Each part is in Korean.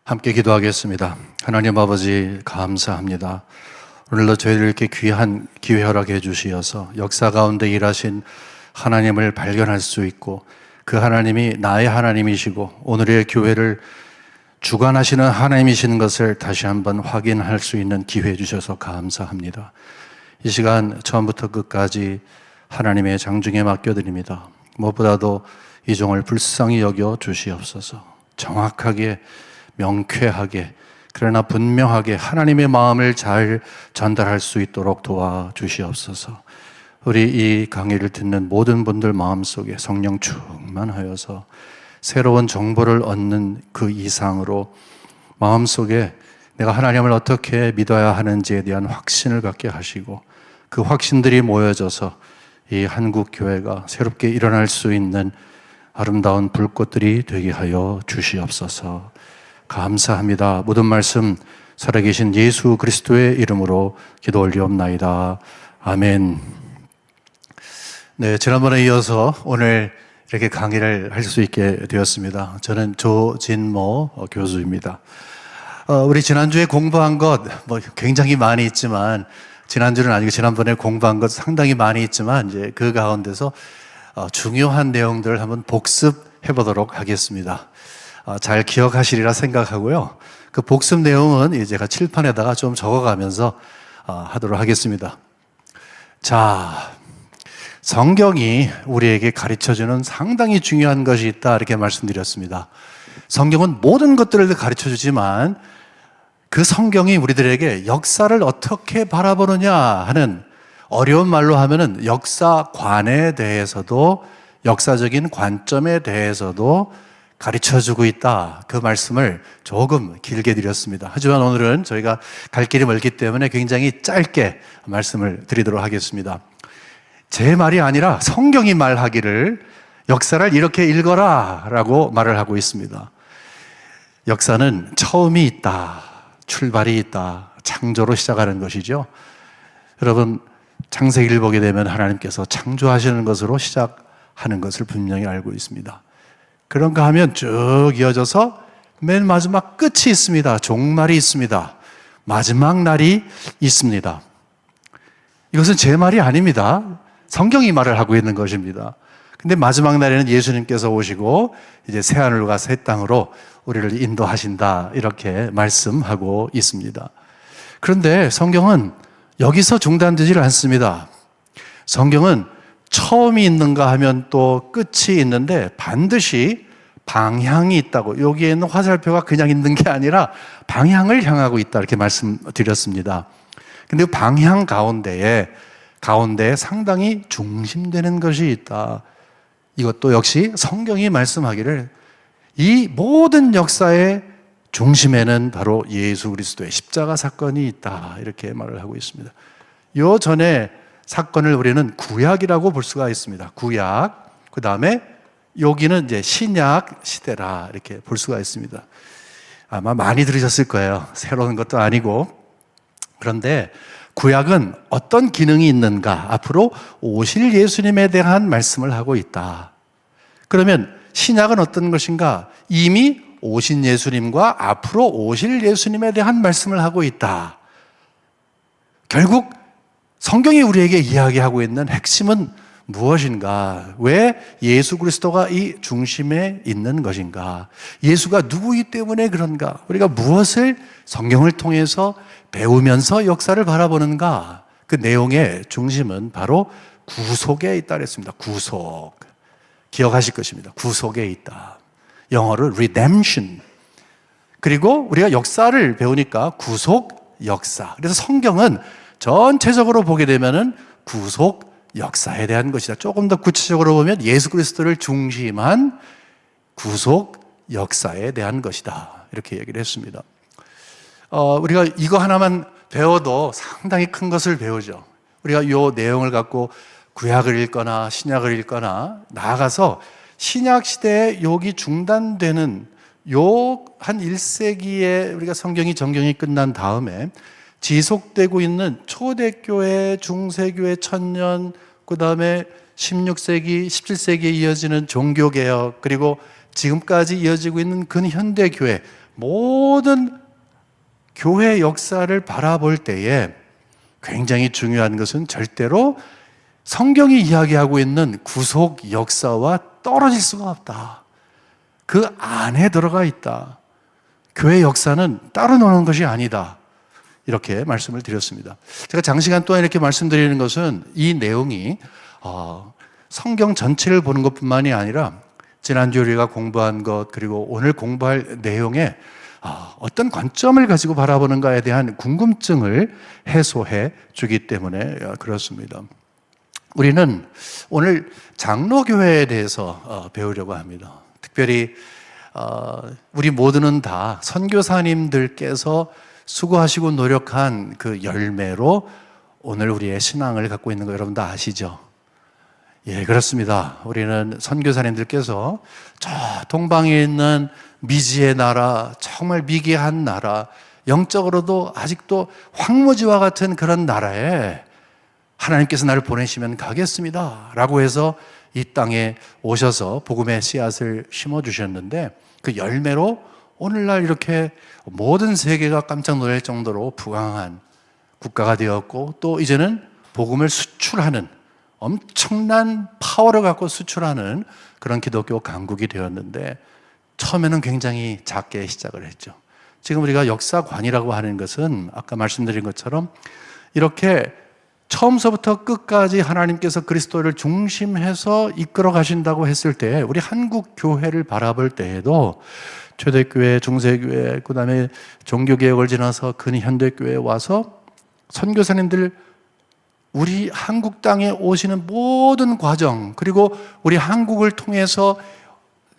함께 기도하겠습니다. 하나님 아버지 감사합니다. 오늘도 저희들 이렇게 귀한 기회 허락해 주시어서 역사 가운데 일하신 하나님을 발견할 수 있고 그 하나님이 나의 하나님이시고 오늘의 교회를 주관하시는 하나님이시는 것을 다시 한번 확인할 수 있는 기회 주셔서 감사합니다. 이 시간 처음부터 끝까지 하나님의 장중에 맡겨드립니다. 무엇보다도 이 종을 불쌍히 여겨 주시옵소서. 정확하게 명쾌하게 그러나 분명하게 하나님의 마음을 잘 전달할 수 있도록 도와주시옵소서. 우리 이 강의를 듣는 모든 분들 마음속에 성령 충만하여서 새로운 정보를 얻는 그 이상으로 마음속에 내가 하나님을 어떻게 믿어야 하는지에 대한 확신을 갖게 하시고 그 확신들이 모여져서 이 한국 교회가 새롭게 일어날 수 있는 아름다운 불꽃들이 되게 하여 주시옵소서. 감사합니다. 모든 말씀 살아계신 예수 그리스도의 이름으로 기도 올리옵나이다. 아멘. 네, 지난번에 이어서 오늘 이렇게 강의를 할 수 있게 되었습니다. 저는 조진모 교수입니다. 우리 지난주에 공부한 것 굉장히 많이 있지만 지난주는 아니고 지난번에 공부한 것 상당히 많이 있지만 이제 그 가운데서 중요한 내용들을 한번 복습해 보도록 하겠습니다. 잘 기억하시리라 생각하고요. 그 복습 내용은 이제 제가 칠판에다가 좀 적어가면서 하도록 하겠습니다. 자, 성경이 우리에게 가르쳐주는 상당히 중요한 것이 있다 이렇게 말씀드렸습니다. 성경은 모든 것들을 가르쳐주지만 그 성경이 우리들에게 역사를 어떻게 바라보느냐 하는 어려운 말로 하면은 역사관에 대해서도 역사적인 관점에 대해서도 가르쳐주고 있다. 그 말씀을 조금 길게 드렸습니다. 하지만 오늘은 저희가 갈 길이 멀기 때문에 굉장히 짧게 말씀을 드리도록 하겠습니다. 제 말이 아니라 성경이 말하기를 역사를 이렇게 읽어라 라고 말을 하고 있습니다. 역사는 처음이 있다, 출발이 있다, 창조로 시작하는 것이죠. 여러분 창세기를 보게 되면 하나님께서 창조하시는 것으로 시작하는 것을 분명히 알고 있습니다. 그런가 하면 쭉 이어져서 맨 마지막 끝이 있습니다. 종말이 있습니다. 마지막 날이 있습니다. 이것은 제 말이 아닙니다. 성경이 말을 하고 있는 것입니다. 근데 마지막 날에는 예수님께서 오시고 이제 새하늘과 새 땅으로 우리를 인도하신다 이렇게 말씀하고 있습니다. 그런데 성경은 여기서 중단되질 않습니다. 성경은 처음이 있는가 하면 또 끝이 있는데 반드시 방향이 있다고, 여기에 있는 화살표가 그냥 있는 게 아니라 방향을 향하고 있다 이렇게 말씀드렸습니다. 근데 그 방향 가운데 상당히 중심되는 것이 있다. 이것도 역시 성경이 말씀하기를 이 모든 역사의 중심에는 바로 예수 그리스도의 십자가 사건이 있다 이렇게 말을 하고 있습니다. 요 전에 사건을 우리는 구약이라고 볼 수가 있습니다. 구약, 그 다음에 여기는 이제 신약 시대라 이렇게 볼 수가 있습니다. 아마 많이 들으셨을 거예요. 새로운 것도 아니고. 그런데 구약은 어떤 기능이 있는가? 앞으로 오실 예수님에 대한 말씀을 하고 있다. 그러면 신약은 어떤 것인가? 이미 오신 예수님과 앞으로 오실 예수님에 대한 말씀을 하고 있다. 결국 성경이 우리에게 이야기하고 있는 핵심은 무엇인가? 왜 예수 그리스도가 이 중심에 있는 것인가? 예수가 누구이기 때문에 그런가? 우리가 무엇을 성경을 통해서 배우면서 역사를 바라보는가? 그 내용의 중심은 바로 구속에 있다 그랬습니다. 구속. 기억하실 것입니다. 구속에 있다. 영어로 redemption. 그리고 우리가 역사를 배우니까 구속 역사. 그래서 성경은 전체적으로 보게 되면은 구속 역사에 대한 것이다. 조금 더 구체적으로 보면 예수 그리스도를 중심한 구속 역사에 대한 것이다. 이렇게 얘기를 했습니다. 우리가 이거 하나만 배워도 상당히 큰 것을 배우죠. 우리가 이 내용을 갖고 구약을 읽거나 신약을 읽거나 나아가서 신약 시대에 여기 중단되는 요 한 1세기에 우리가 정경이 끝난 다음에 지속되고 있는 초대교회, 중세교회, 천년, 그 다음에 16세기, 17세기에 이어지는 종교개혁, 그리고 지금까지 이어지고 있는 근현대교회, 모든 교회 역사를 바라볼 때에 굉장히 중요한 것은 절대로 성경이 이야기하고 있는 구속 역사와 떨어질 수가 없다. 그 안에 들어가 있다. 교회 역사는 따로 노는 것이 아니다. 이렇게 말씀을 드렸습니다. 제가 장시간 동안 이렇게 말씀드리는 것은 이 내용이 성경 전체를 보는 것뿐만이 아니라 지난주 우리가 공부한 것 그리고 오늘 공부할 내용에 어떤 관점을 가지고 바라보는가에 대한 궁금증을 해소해 주기 때문에 그렇습니다. 우리는 오늘 장로교회에 대해서 배우려고 합니다. 특별히 우리 모두는 다 선교사님들께서 수고하시고 노력한 그 열매로 오늘 우리의 신앙을 갖고 있는 거 여러분 다 아시죠? 예, 그렇습니다. 우리는 선교사님들께서 저 동방에 있는 미지의 나라, 정말 미개한 나라, 영적으로도 아직도 황무지와 같은 그런 나라에 하나님께서 나를 보내시면 가겠습니다 라고 해서 이 땅에 오셔서 복음의 씨앗을 심어주셨는데 그 열매로 오늘날 이렇게 모든 세계가 깜짝 놀랄 정도로 부강한 국가가 되었고 또 이제는 복음을 수출하는 엄청난 파워를 갖고 수출하는 그런 기독교 강국이 되었는데 처음에는 굉장히 작게 시작을 했죠. 지금 우리가 역사관이라고 하는 것은 아까 말씀드린 것처럼 이렇게 처음서부터 끝까지 하나님께서 그리스도를 중심해서 이끌어 가신다고 했을 때 우리 한국 교회를 바라볼 때에도 초대교회, 중세교회, 그 다음에 종교개혁을 지나서 근현대교회에 와서 선교사님들 우리 한국 땅에 오시는 모든 과정 그리고 우리 한국을 통해서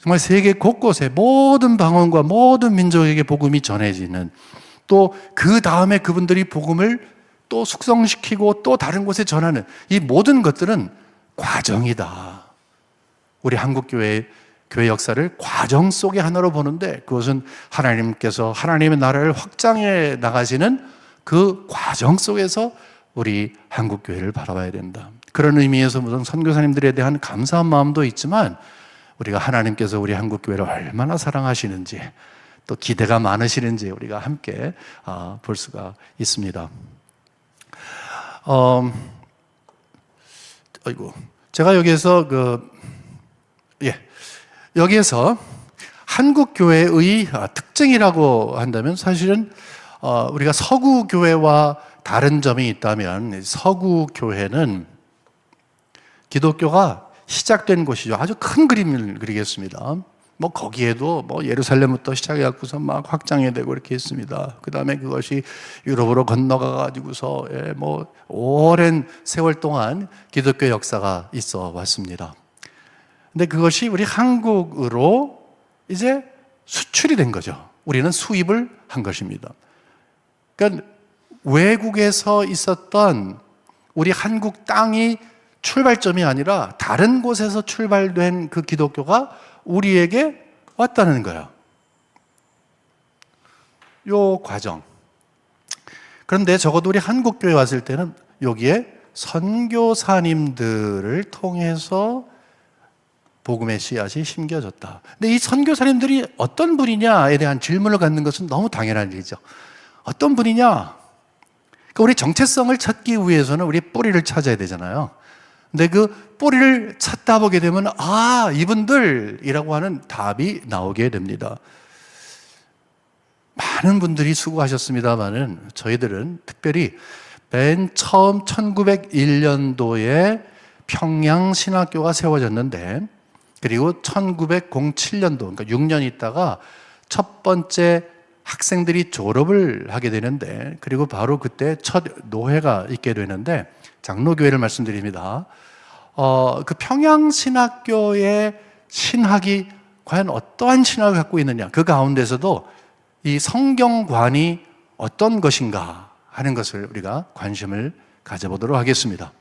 정말 세계 곳곳에 모든 방언과 모든 민족에게 복음이 전해지는 또 그 다음에 그분들이 복음을 또 숙성시키고 또 다른 곳에 전하는 이 모든 것들은 과정이다. 우리 한국교회의 교회 역사를 과정 속의 하나로 보는데 그것은 하나님께서 하나님의 나라를 확장해 나가시는 그 과정 속에서 우리 한국교회를 바라봐야 된다. 그런 의미에서 무슨 선교사님들에 대한 감사한 마음도 있지만 우리가 하나님께서 우리 한국교회를 얼마나 사랑하시는지 또 기대가 많으시는지 우리가 함께 볼 수가 있습니다. 제가 여기에서 여기에서 한국 교회의 특징이라고 한다면 사실은 우리가 서구 교회와 다른 점이 있다면 서구 교회는 기독교가 시작된 곳이죠. 아주 큰 그림을 그리겠습니다. 뭐 거기에도 뭐 예루살렘부터 시작해갖고서 막 확장이 되고 이렇게 했습니다. 그 다음에 그것이 유럽으로 건너가 가지고서 뭐 오랜 세월 동안 기독교 역사가 있어 왔습니다. 근데 그것이 우리 한국으로 이제 수출이 된 거죠. 우리는 수입을 한 것입니다. 그러니까 외국에서 있었던 우리 한국 땅이 출발점이 아니라 다른 곳에서 출발된 그 기독교가 우리에게 왔다는 거예요. 요 과정. 그런데 적어도 우리 한국교회 왔을 때는 여기에 선교사님들을 통해서 복음의 씨앗이 심겨졌다. 근데 이 선교사님들이 어떤 분이냐에 대한 질문을 갖는 것은 너무 당연한 일이죠. 어떤 분이냐? 그러니까 우리 정체성을 찾기 위해서는 우리 뿌리를 찾아야 되잖아요. 근데 그 뿌리를 찾다 보게 되면 이분들이라고 하는 답이 나오게 됩니다. 많은 분들이 수고하셨습니다만은 저희들은 특별히 맨 처음 1901년도에 평양신학교가 세워졌는데 그리고 1907년도 그러니까 6년 있다가 첫 번째 학생들이 졸업을 하게 되는데 그리고 바로 그때 첫 노회가 있게 되는데 장로교회를 말씀드립니다. 그 평양신학교의 신학이 과연 어떠한 신학을 갖고 있느냐 그 가운데서도 이 성경관이 어떤 것인가 하는 것을 우리가 관심을 가져보도록 하겠습니다.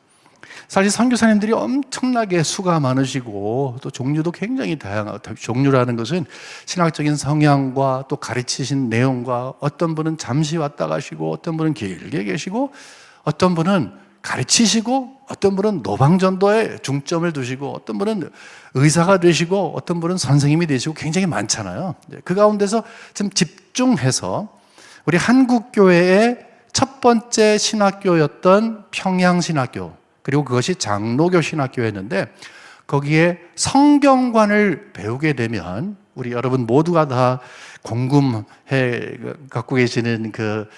사실 선교사님들이 엄청나게 수가 많으시고 또 종류도 굉장히 다양하고 종류라는 것은 신학적인 성향과 또 가르치신 내용과 어떤 분은 잠시 왔다 가시고 어떤 분은 길게 계시고 어떤 분은 가르치시고 어떤 분은 노방전도에 중점을 두시고 어떤 분은 의사가 되시고 어떤 분은 선생님이 되시고 굉장히 많잖아요. 그 가운데서 좀 집중해서 우리 한국교회의 첫 번째 신학교였던 평양신학교, 그리고 그것이 장로교 신학교였는데 거기에 성경관을 배우게 되면 우리 여러분 모두가 다 궁금해 갖고 계시는 그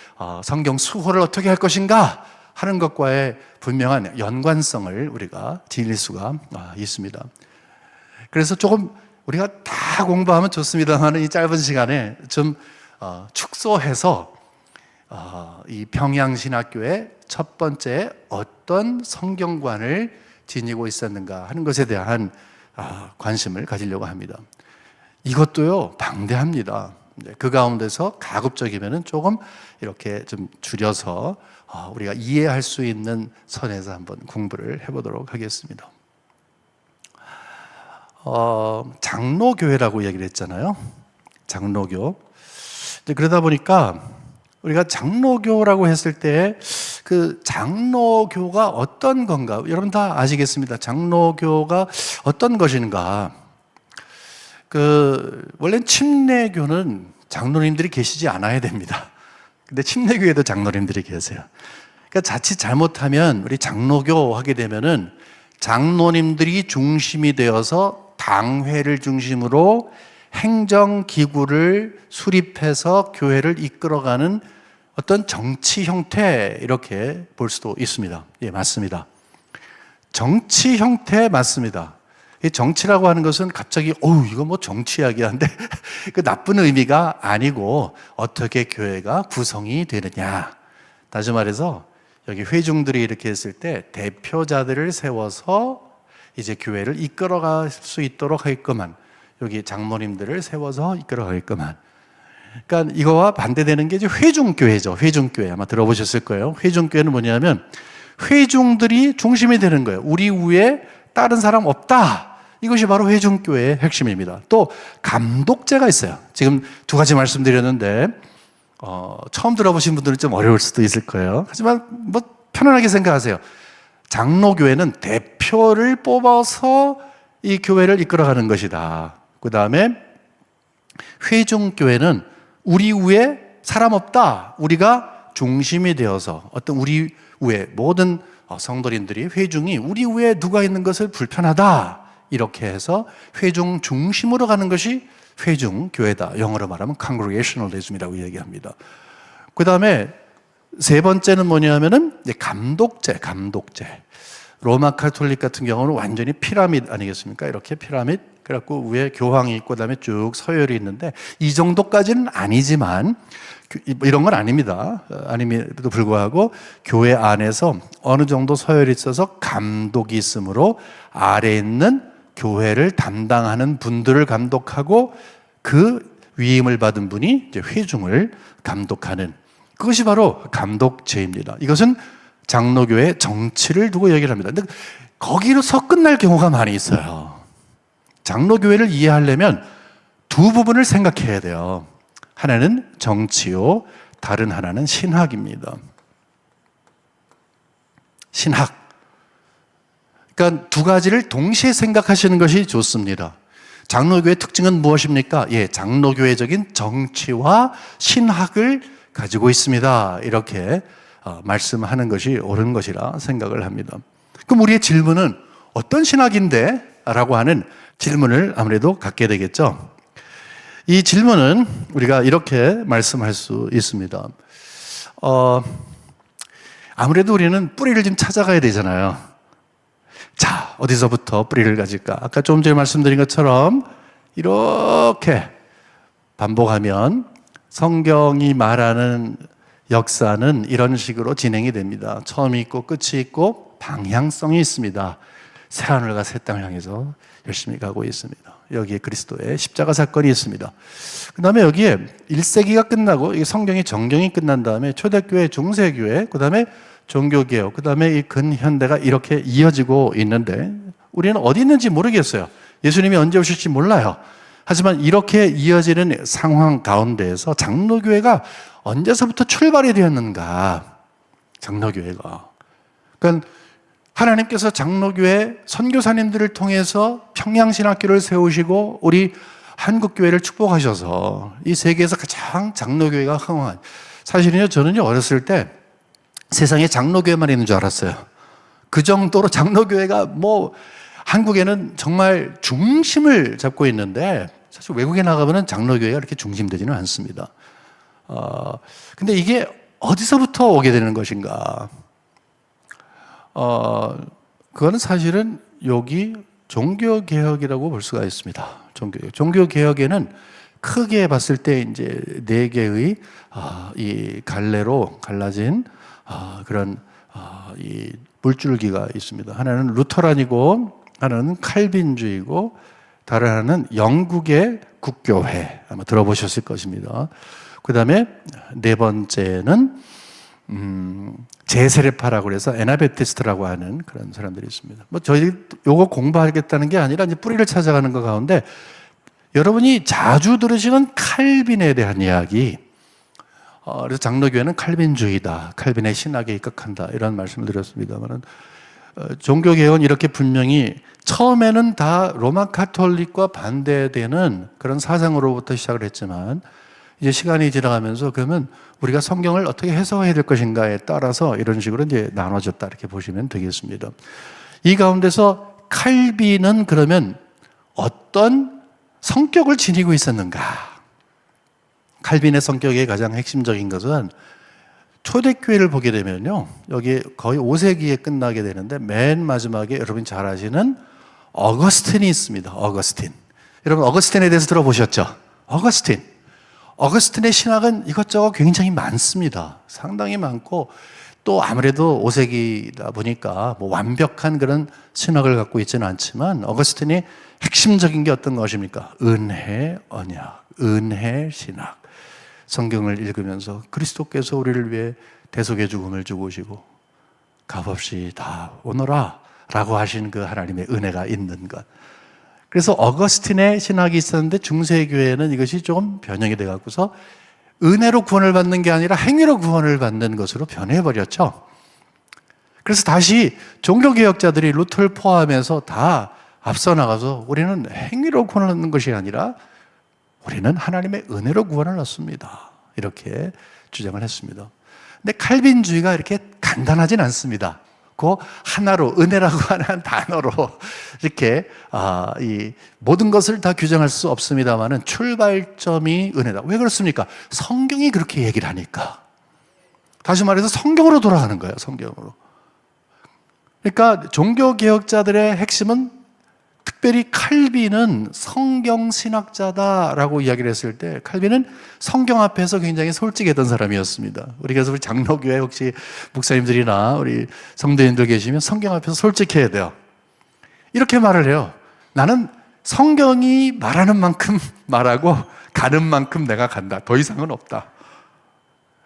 성경 수호를 어떻게 할 것인가 하는 것과의 분명한 연관성을 우리가 지닐 수가 있습니다. 그래서 조금 우리가 다 공부하면 좋습니다만 이 짧은 시간에 좀 축소해서 이 평양신학교의 첫 번째 어떤 성경관을 지니고 있었는가 하는 것에 대한 관심을 가지려고 합니다. 이것도요 방대합니다. 그 가운데서 가급적이면은 조금 이렇게 좀 줄여서 우리가 이해할 수 있는 선에서 한번 공부를 해보도록 하겠습니다. 장로교회라고 얘기를 했잖아요. 장로교. 그러다 보니까 우리가 장로교라고 했을 때 그 장로교가 어떤 건가? 여러분 다 아시겠습니다. 장로교가 어떤 것인가? 원래 침례교는 장로님들이 계시지 않아야 됩니다. 근데 침례교에도 장로님들이 계세요. 그러니까 자칫 잘못하면 우리 장로교 하게 되면은 장로님들이 중심이 되어서 당회를 중심으로 행정기구를 수립해서 교회를 이끌어가는 어떤 정치 형태 이렇게 볼 수도 있습니다. 예, 맞습니다. 정치 형태 맞습니다. 이 정치라고 하는 것은 갑자기 이거 뭐 정치 이야기한데 그 나쁜 의미가 아니고 어떻게 교회가 구성이 되느냐. 다시 말해서 여기 회중들이 이렇게 했을 때 대표자들을 세워서 이제 교회를 이끌어갈 수 있도록 하겠구만. 여기 장로님들을 세워서 이끌어가겠구만. 그러니까 이거와 반대되는 게 이제 회중교회죠. 회중교회 아마 들어보셨을 거예요. 회중교회는 뭐냐면 회중들이 중심이 되는 거예요. 우리 위에 다른 사람 없다. 이것이 바로 회중교회의 핵심입니다. 또 감독제가 있어요. 지금 두 가지 말씀드렸는데 처음 들어보신 분들은 좀 어려울 수도 있을 거예요. 하지만 뭐 편안하게 생각하세요. 장로교회는 대표를 뽑아서 이 교회를 이끌어가는 것이다. 그 다음에 회중교회는 우리 위에 사람 없다. 우리가 중심이 되어서 어떤 우리 위에 모든 성도님들이 회중이 우리 위에 누가 있는 것을 불편하다. 이렇게 해서 회중 중심으로 가는 것이 회중교회다. 영어로 말하면 congregationalism이라고 얘기합니다. 그 다음에 세 번째는 뭐냐면은 감독제. 로마 카톨릭 같은 경우는 완전히 피라밋 아니겠습니까? 이렇게 피라밋. 그래갖고 위에 교황이 있고 그다음에 쭉 서열이 있는데 이 정도까지는 아니지만 이런 건 아닙니다. 아님에도 불구하고 교회 안에서 어느 정도 서열이 있어서 감독이 있으므로 아래에 있는 교회를 담당하는 분들을 감독하고 그 위임을 받은 분이 이제 회중을 감독하는 그것이 바로 감독제입니다. 이것은 장로교의 정치를 두고 얘기를 합니다. 근데 거기로서 끝날 경우가 많이 있어요. 장로교회를 이해하려면 두 부분을 생각해야 돼요. 하나는 정치요, 다른 하나는 신학입니다. 신학. 그러니까 두 가지를 동시에 생각하시는 것이 좋습니다. 장로교의 특징은 무엇입니까? 장로교회적인 정치와 신학을 가지고 있습니다. 이렇게 말씀하는 것이 옳은 것이라 생각을 합니다. 그럼 우리의 질문은 어떤 신학인데? 라고 하는 질문을 아무래도 갖게 되겠죠. 이 질문은 우리가 이렇게 말씀할 수 있습니다. 아무래도 우리는 뿌리를 좀 찾아가야 되잖아요. 자, 어디서부터 뿌리를 가질까? 아까 좀 전에 말씀드린 것처럼 이렇게 반복하면 성경이 말하는 역사는 이런 식으로 진행이 됩니다. 처음이 있고 끝이 있고 방향성이 있습니다. 새하늘과 새 땅을 향해서 열심히 가고 있습니다. 여기에 그리스도의 십자가 사건이 있습니다. 그 다음에 여기에 1세기가 끝나고 성경의 정경이 끝난 다음에 초대교회, 중세교회, 그 다음에 종교개혁, 그 다음에 이 근현대가 이렇게 이어지고 있는데 우리는 어디 있는지 모르겠어요. 예수님이 언제 오실지 몰라요. 하지만 이렇게 이어지는 상황 가운데에서 장로교회가 언제서부터 출발이 되었는가? 장로교회가 그러니까 하나님께서 장로교회 선교사님들을 통해서 평양신학교를 세우시고 우리 한국교회를 축복하셔서 이 세계에서 가장 장로교회가 흥황한, 사실은요, 저는요, 어렸을 때 세상에 장로교회만 있는 줄 알았어요. 그 정도로 장로교회가 뭐 한국에는 정말 중심을 잡고 있는데, 사실 외국에 나가보면 장로교회가 그렇게 중심되지는 않습니다. 근데 이게 어디서부터 오게 되는 것인가? 그거는 사실은 여기 종교개혁이라고 볼 수가 있습니다. 종교개혁에는 크게 봤을 때 이제 네 개의 이 갈래로 갈라진 그런 이 물줄기가 있습니다. 하나는 루터란이고, 하나는 칼빈주의고, 다른 하나는 영국의 국교회, 아마 들어보셨을 것입니다. 그 다음에 네 번째는 제세례파라고 그래서 에나베티스트라고 하는 그런 사람들이 있습니다. 뭐 저희 요거 공부하겠다는 게 아니라 이제 뿌리를 찾아가는 것 가운데 여러분이 자주 들으시는 칼빈에 대한 이야기, 그래서 장로교회는 칼빈주의다, 칼빈의 신학에 입각한다, 이런 말씀을 드렸습니다만은, 종교개혁은 이렇게 분명히 처음에는 다 로마 카톨릭과 반대되는 그런 사상으로부터 시작을 했지만, 이제 시간이 지나가면서 그러면 우리가 성경을 어떻게 해석해야 될 것인가에 따라서 이런 식으로 이제 나눠졌다, 이렇게 보시면 되겠습니다. 이 가운데서 칼빈은 그러면 어떤 성격을 지니고 있었는가? 칼빈의 성격의 가장 핵심적인 것은, 초대교회를 보게 되면요, 여기 거의 5세기에 끝나게 되는데 맨 마지막에 여러분이 잘 아시는 어거스틴이 있습니다. 어거스틴. 여러분 어거스틴에 대해서 들어보셨죠? 어거스틴의 신학은 이것저것 굉장히 많습니다. 상당히 많고, 또 아무래도 5세기다 보니까 뭐 완벽한 그런 신학을 갖고 있지는 않지만, 어거스틴이 핵심적인 게 어떤 것입니까? 은혜, 언약, 은혜, 신학. 성경을 읽으면서 그리스도께서 우리를 위해 대속의 죽음을 죽으시고 값없이 다 오너라 라고 하신 그 하나님의 은혜가 있는 것. 그래서 어거스틴의 신학이 있었는데 중세교회는 이것이 조금 변형이 돼 갖고서 은혜로 구원을 받는 게 아니라 행위로 구원을 받는 것으로 변해버렸죠. 그래서 다시 종교개혁자들이 루터를 포함해서 다 앞서 나가서 우리는 행위로 구원을 얻는 것이 아니라 우리는 하나님의 은혜로 구원을 얻습니다, 이렇게 주장을 했습니다. 근데 칼빈주의가 이렇게 간단하진 않습니다. 그 하나로, 은혜라고 하는 단어로 이렇게 이 모든 것을 다 규정할 수 없습니다만은 출발점이 은혜다. 왜 그렇습니까? 성경이 그렇게 얘기를 하니까. 다시 말해서 성경으로 돌아가는 거예요, 성경으로. 그러니까 종교개혁자들의 핵심은, 특별히 칼빈은 성경신학자다라고 이야기를 했을 때, 칼빈은 성경 앞에서 굉장히 솔직했던 사람이었습니다. 우리 장로교회 혹시 목사님들이나 우리 성도님들 계시면 성경 앞에서 솔직해야 돼요. 이렇게 말을 해요. 나는 성경이 말하는 만큼 말하고 가는 만큼 내가 간다. 더 이상은 없다.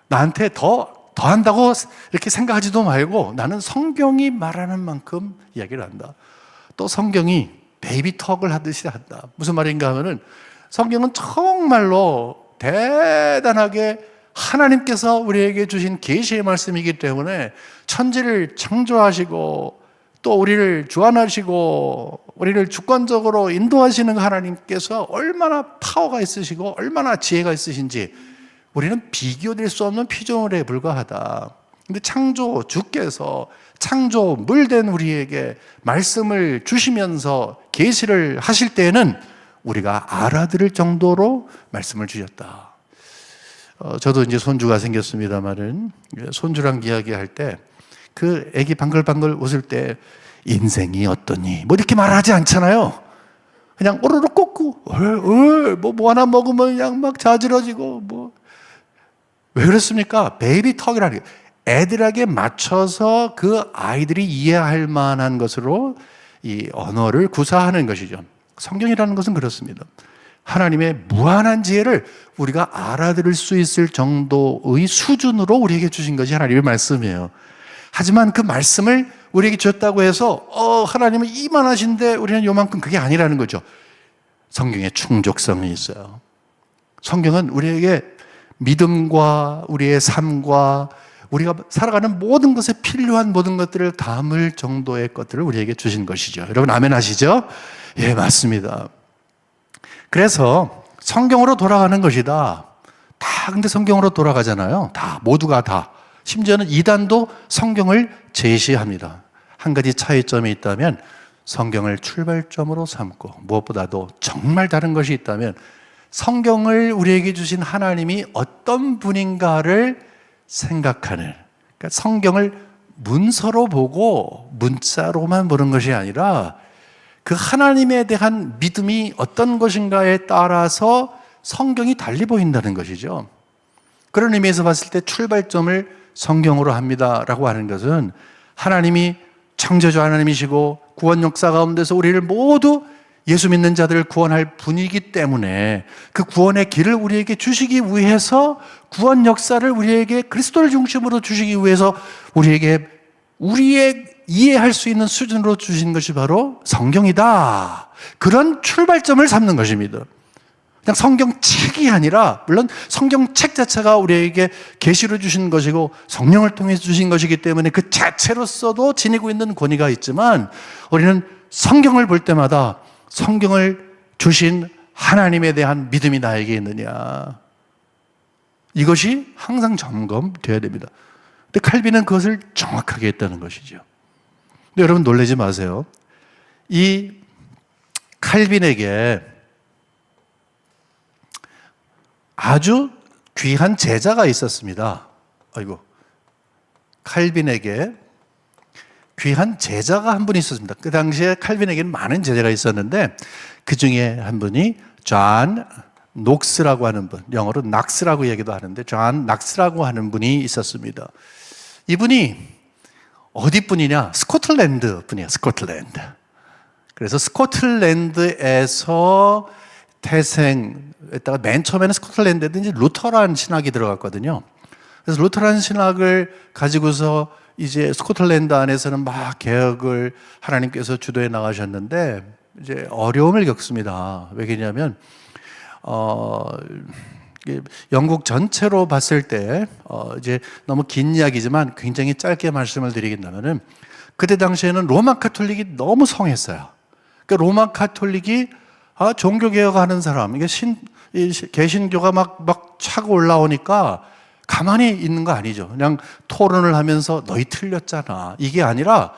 나한테 더 한다고 이렇게 생각하지도 말고 나는 성경이 말하는 만큼 이야기를 한다. 또 성경이 베이비톡을 하듯이 한다. 무슨 말인가 하면은, 성경은 정말로 대단하게 하나님께서 우리에게 주신 계시의 말씀이기 때문에 천지를 창조하시고 또 우리를 주관하시고 우리를 주권적으로 인도하시는 하나님께서 얼마나 파워가 있으시고 얼마나 지혜가 있으신지 우리는 비교될 수 없는 피조물에 불과하다. 근데 주께서 창조물된 우리에게 말씀을 주시면서 계시를 하실 때에는 우리가 알아들을 정도로 말씀을 주셨다. 저도 이제 손주가 생겼습니다만은, 손주랑 이야기할 때 그 애기 방글방글 웃을 때 인생이 어떠니? 뭐 이렇게 말하지 않잖아요. 그냥 오르르 꽂고 뭐 하나 먹으면 그냥 막 자지러지고 뭐. 왜 그렇습니까? 베이비 턱이라는 게 애들에게 맞춰서 그 아이들이 이해할 만한 것으로 이 언어를 구사하는 것이죠. 성경이라는 것은 그렇습니다. 하나님의 무한한 지혜를 우리가 알아들을 수 있을 정도의 수준으로 우리에게 주신 것이 하나님의 말씀이에요. 하지만 그 말씀을 우리에게 줬다고 해서 하나님은 이만하신데 우리는 요만큼, 그게 아니라는 거죠. 성경에 충족성이 있어요. 성경은 우리에게 믿음과 우리의 삶과 우리가 살아가는 모든 것에 필요한 모든 것들을 담을 정도의 것들을 우리에게 주신 것이죠. 여러분 아멘 하시죠? 예, 맞습니다. 그래서 성경으로 돌아가는 것이다. 다 근데 성경으로 돌아가잖아요. 다, 모두가 다. 심지어는 이단도 성경을 제시합니다. 한 가지 차이점이 있다면 성경을 출발점으로 삼고 무엇보다도 정말 다른 것이 있다면 성경을 우리에게 주신 하나님이 어떤 분인가를 생각하는, 그러니까 성경을 문서로 보고 문자로만 보는 것이 아니라 그 하나님에 대한 믿음이 어떤 것인가에 따라서 성경이 달리 보인다는 것이죠. 그런 의미에서 봤을 때 출발점을 성경으로 합니다라고 하는 것은 하나님이 창조주 하나님이시고 구원 역사 가운데서 우리를 모두 예수 믿는 자들을 구원할 분이기 때문에 그 구원의 길을 우리에게 주시기 위해서 구원 역사를 우리에게 그리스도를 중심으로 주시기 위해서 우리에게 우리의 이해할 수 있는 수준으로 주신 것이 바로 성경이다. 그런 출발점을 삼는 것입니다. 그냥 성경책이 아니라, 물론 성경책 자체가 우리에게 계시로 주신 것이고 성령을 통해서 주신 것이기 때문에 그 자체로서도 지니고 있는 권위가 있지만 우리는 성경을 볼 때마다 성경을 주신 하나님에 대한 믿음이 나에게 있느냐, 이것이 항상 점검되어야 됩니다. 근데 칼빈은 그것을 정확하게 했다는 것이죠. 근데 여러분 놀라지 마세요. 이 칼빈에게 아주 귀한 제자가 있었습니다. 아이고, 칼빈에게 귀한 제자가 한 분이 있었습니다. 그 당시에 칼빈에게는 많은 제자가 있었는데 그 중에 한 분이 존 녹스라고 하는 분, 영어로 낙스라고 얘기도 하는데 존 낙스라고 하는 분이 있었습니다. 이분이 어디 분이냐? 스코틀랜드 분이에요. 스코틀랜드. 그래서 스코틀랜드에서 태생했다가 맨 처음에는 스코틀랜드에 이제 루터란 신학이 들어갔거든요. 그래서 루터란 신학을 가지고서 이제 스코틀랜드 안에서는 막 개혁을 하나님께서 주도해 나가셨는데 이제 어려움을 겪습니다. 왜냐하면 영국 전체로 봤을 때 이제 너무 긴 이야기지만 굉장히 짧게 말씀을 드리겠다면은 그때 당시에는 로마 카톨릭이 너무 성했어요. 그러니까 로마 카톨릭이 종교 개혁하는 사람, 이게 개신교가 막 차고 올라오니까 가만히 있는 거 아니죠. 그냥 토론을 하면서 너희 틀렸잖아, 이게 아니라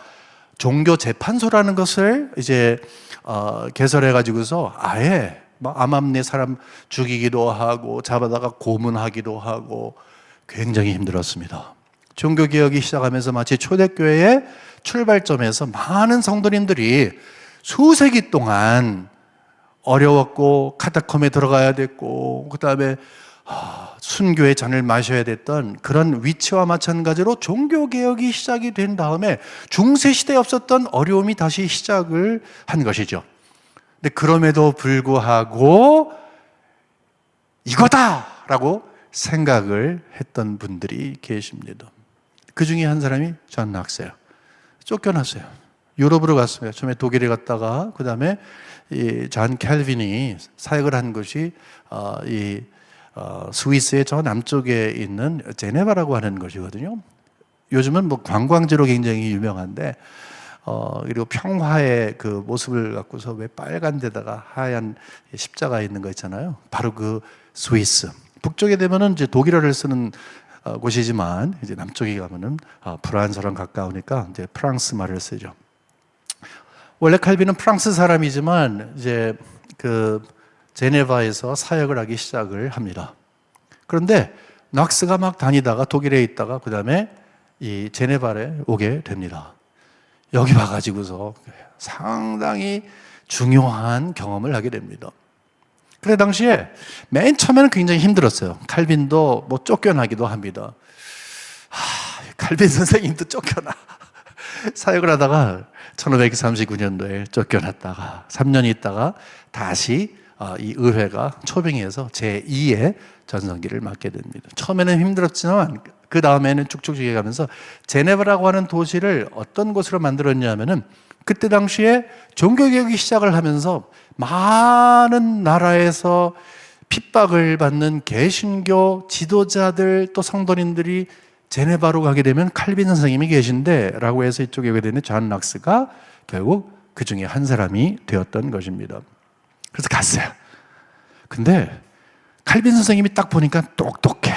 종교 재판소라는 것을 이제 개설해 가지고서 아예 막 암암리에 사람 죽이기도 하고 잡아다가 고문하기도 하고 굉장히 힘들었습니다. 종교 개혁이 시작하면서 마치 초대교회의 출발점에서 많은 성도님들이 수세기 동안 어려웠고 카타콤에 들어가야 됐고 그다음에 순교의 잔을 마셔야 됐던 그런 위치와 마찬가지로 종교개혁이 시작이 된 다음에 중세시대에 없었던 어려움이 다시 시작을 한 것이죠. 근데 그럼에도 불구하고 이거다라고 생각을 했던 분들이 계십니다. 그 중에 한 사람이 존 낙스예요. 쫓겨났어요. 유럽으로 갔습니다. 처음에 독일에 갔다가 그 다음에 존 캘빈이 사역을 한 곳이 스위스의 저 남쪽에 있는 제네바라고 하는 것이거든요. 요즘은 뭐 관광지로 굉장히 유명한데 그리고 평화의 그 모습을 갖고서 왜 빨간 데다가 하얀 십자가 있는 거 있잖아요. 바로 그 스위스. 북쪽에 되면은 이제 독일어를 쓰는 곳이지만 이제 남쪽에 가면은 프랑스랑 가까우니까 이제 프랑스 말을 쓰죠. 원래 칼빈은 프랑스 사람이지만 이제 그 제네바에서 사역을 하기 시작을 합니다. 그런데 낙스가 막 다니다가 독일에 있다가 그 다음에 이 제네바에 오게 됩니다. 여기 와가지고서 상당히 중요한 경험을 하게 됩니다. 그래 당시에 맨 처음에는 굉장히 힘들었어요. 칼빈도 뭐 쫓겨나기도 합니다. 칼빈 선생님도 쫓겨나. 사역을 하다가 1539년도에 쫓겨났다가 3년 있다가 다시 이 의회가 초빙해서 제2의 전성기를 맞게 됩니다. 처음에는 힘들었지만 그 다음에는 쭉쭉 가면서 제네바라고 하는 도시를 어떤 곳으로 만들었냐면은 그때 당시에 종교개혁이 시작을 하면서 많은 나라에서 핍박을 받는 개신교 지도자들 또 성도님들이 제네바로 가게 되면 칼빈 선생님이 계신데 라고 해서 이쪽에 오게 되는 존 락스가 결국 그 중에 한 사람이 되었던 것입니다. 그래서 갔어요. 근데 칼빈 선생님이 딱 보니까 똑똑해.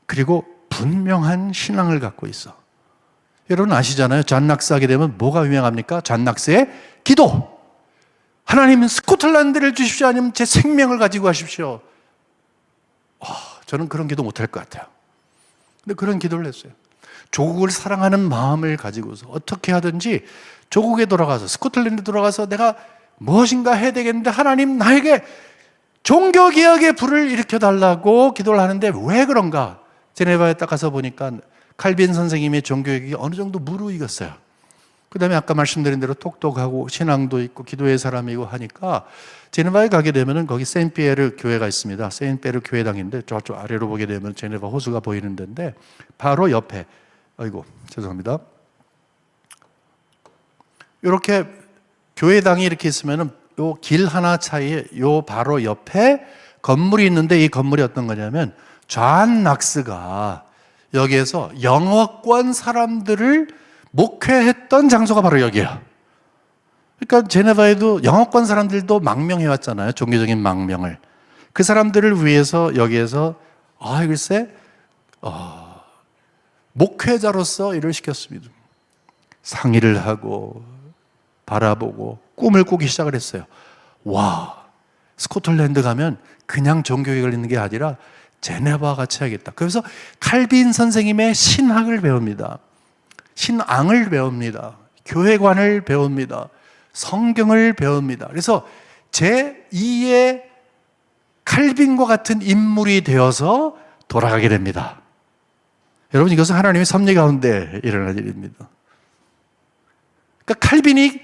그리고 분명한 신앙을 갖고 있어. 여러분 아시잖아요. 존 락스 하게 되면 뭐가 유명합니까? 존 락스의 기도. 하나님은 스코틀랜드를 주십시오. 아니면 제 생명을 가지고 가십시오. 저는 그런 기도 못할 것 같아요. 근데 그런 기도를 했어요. 조국을 사랑하는 마음을 가지고서 어떻게 하든지 조국에 돌아가서 스코틀랜드 돌아가서 내가 무엇인가 해야 되겠는데 하나님 나에게 종교개혁의 불을 일으켜달라고 기도를 하는데 왜 그런가? 제네바에 딱 가서 보니까 칼빈 선생님의 종교개혁이 어느 정도 무르익었어요. 그 다음에 아까 말씀드린 대로 똑똑하고 신앙도 있고 기도의 사람이고 하니까 제네바에 가게 되면 거기 세인피에르 교회가 있습니다. 세인피에르 교회당인데 저쪽 아래로 보게 되면 제네바 호수가 보이는 데인데 바로 옆에 죄송합니다. 이렇게 교회당이 이렇게 있으면은 요 길 하나 차이에 요 바로 옆에 건물이 있는데 이 건물이 어떤 거냐면 존 락스가 여기에서 영어권 사람들을 목회했던 장소가 바로 여기예요. 그러니까 제네바에도 영어권 사람들도 망명해 왔잖아요. 종교적인 망명을. 그 사람들을 위해서 여기에서 글쎄 목회자로서 일을 시켰습니다. 상의를 하고 바라보고 꿈을 꾸기 시작을 했어요. 와, 스코틀랜드 가면 그냥 종교개혁을 있는 게 아니라 제네바와 같이 하겠다. 그래서 칼빈 선생님의 신학을 배웁니다. 신앙을 배웁니다. 교회관을 배웁니다. 성경을 배웁니다. 그래서 제2의 칼빈과 같은 인물이 되어서 돌아가게 됩니다. 여러분 이것은 하나님의 섭리 가운데 일어날 일입니다. 그러니까 칼빈이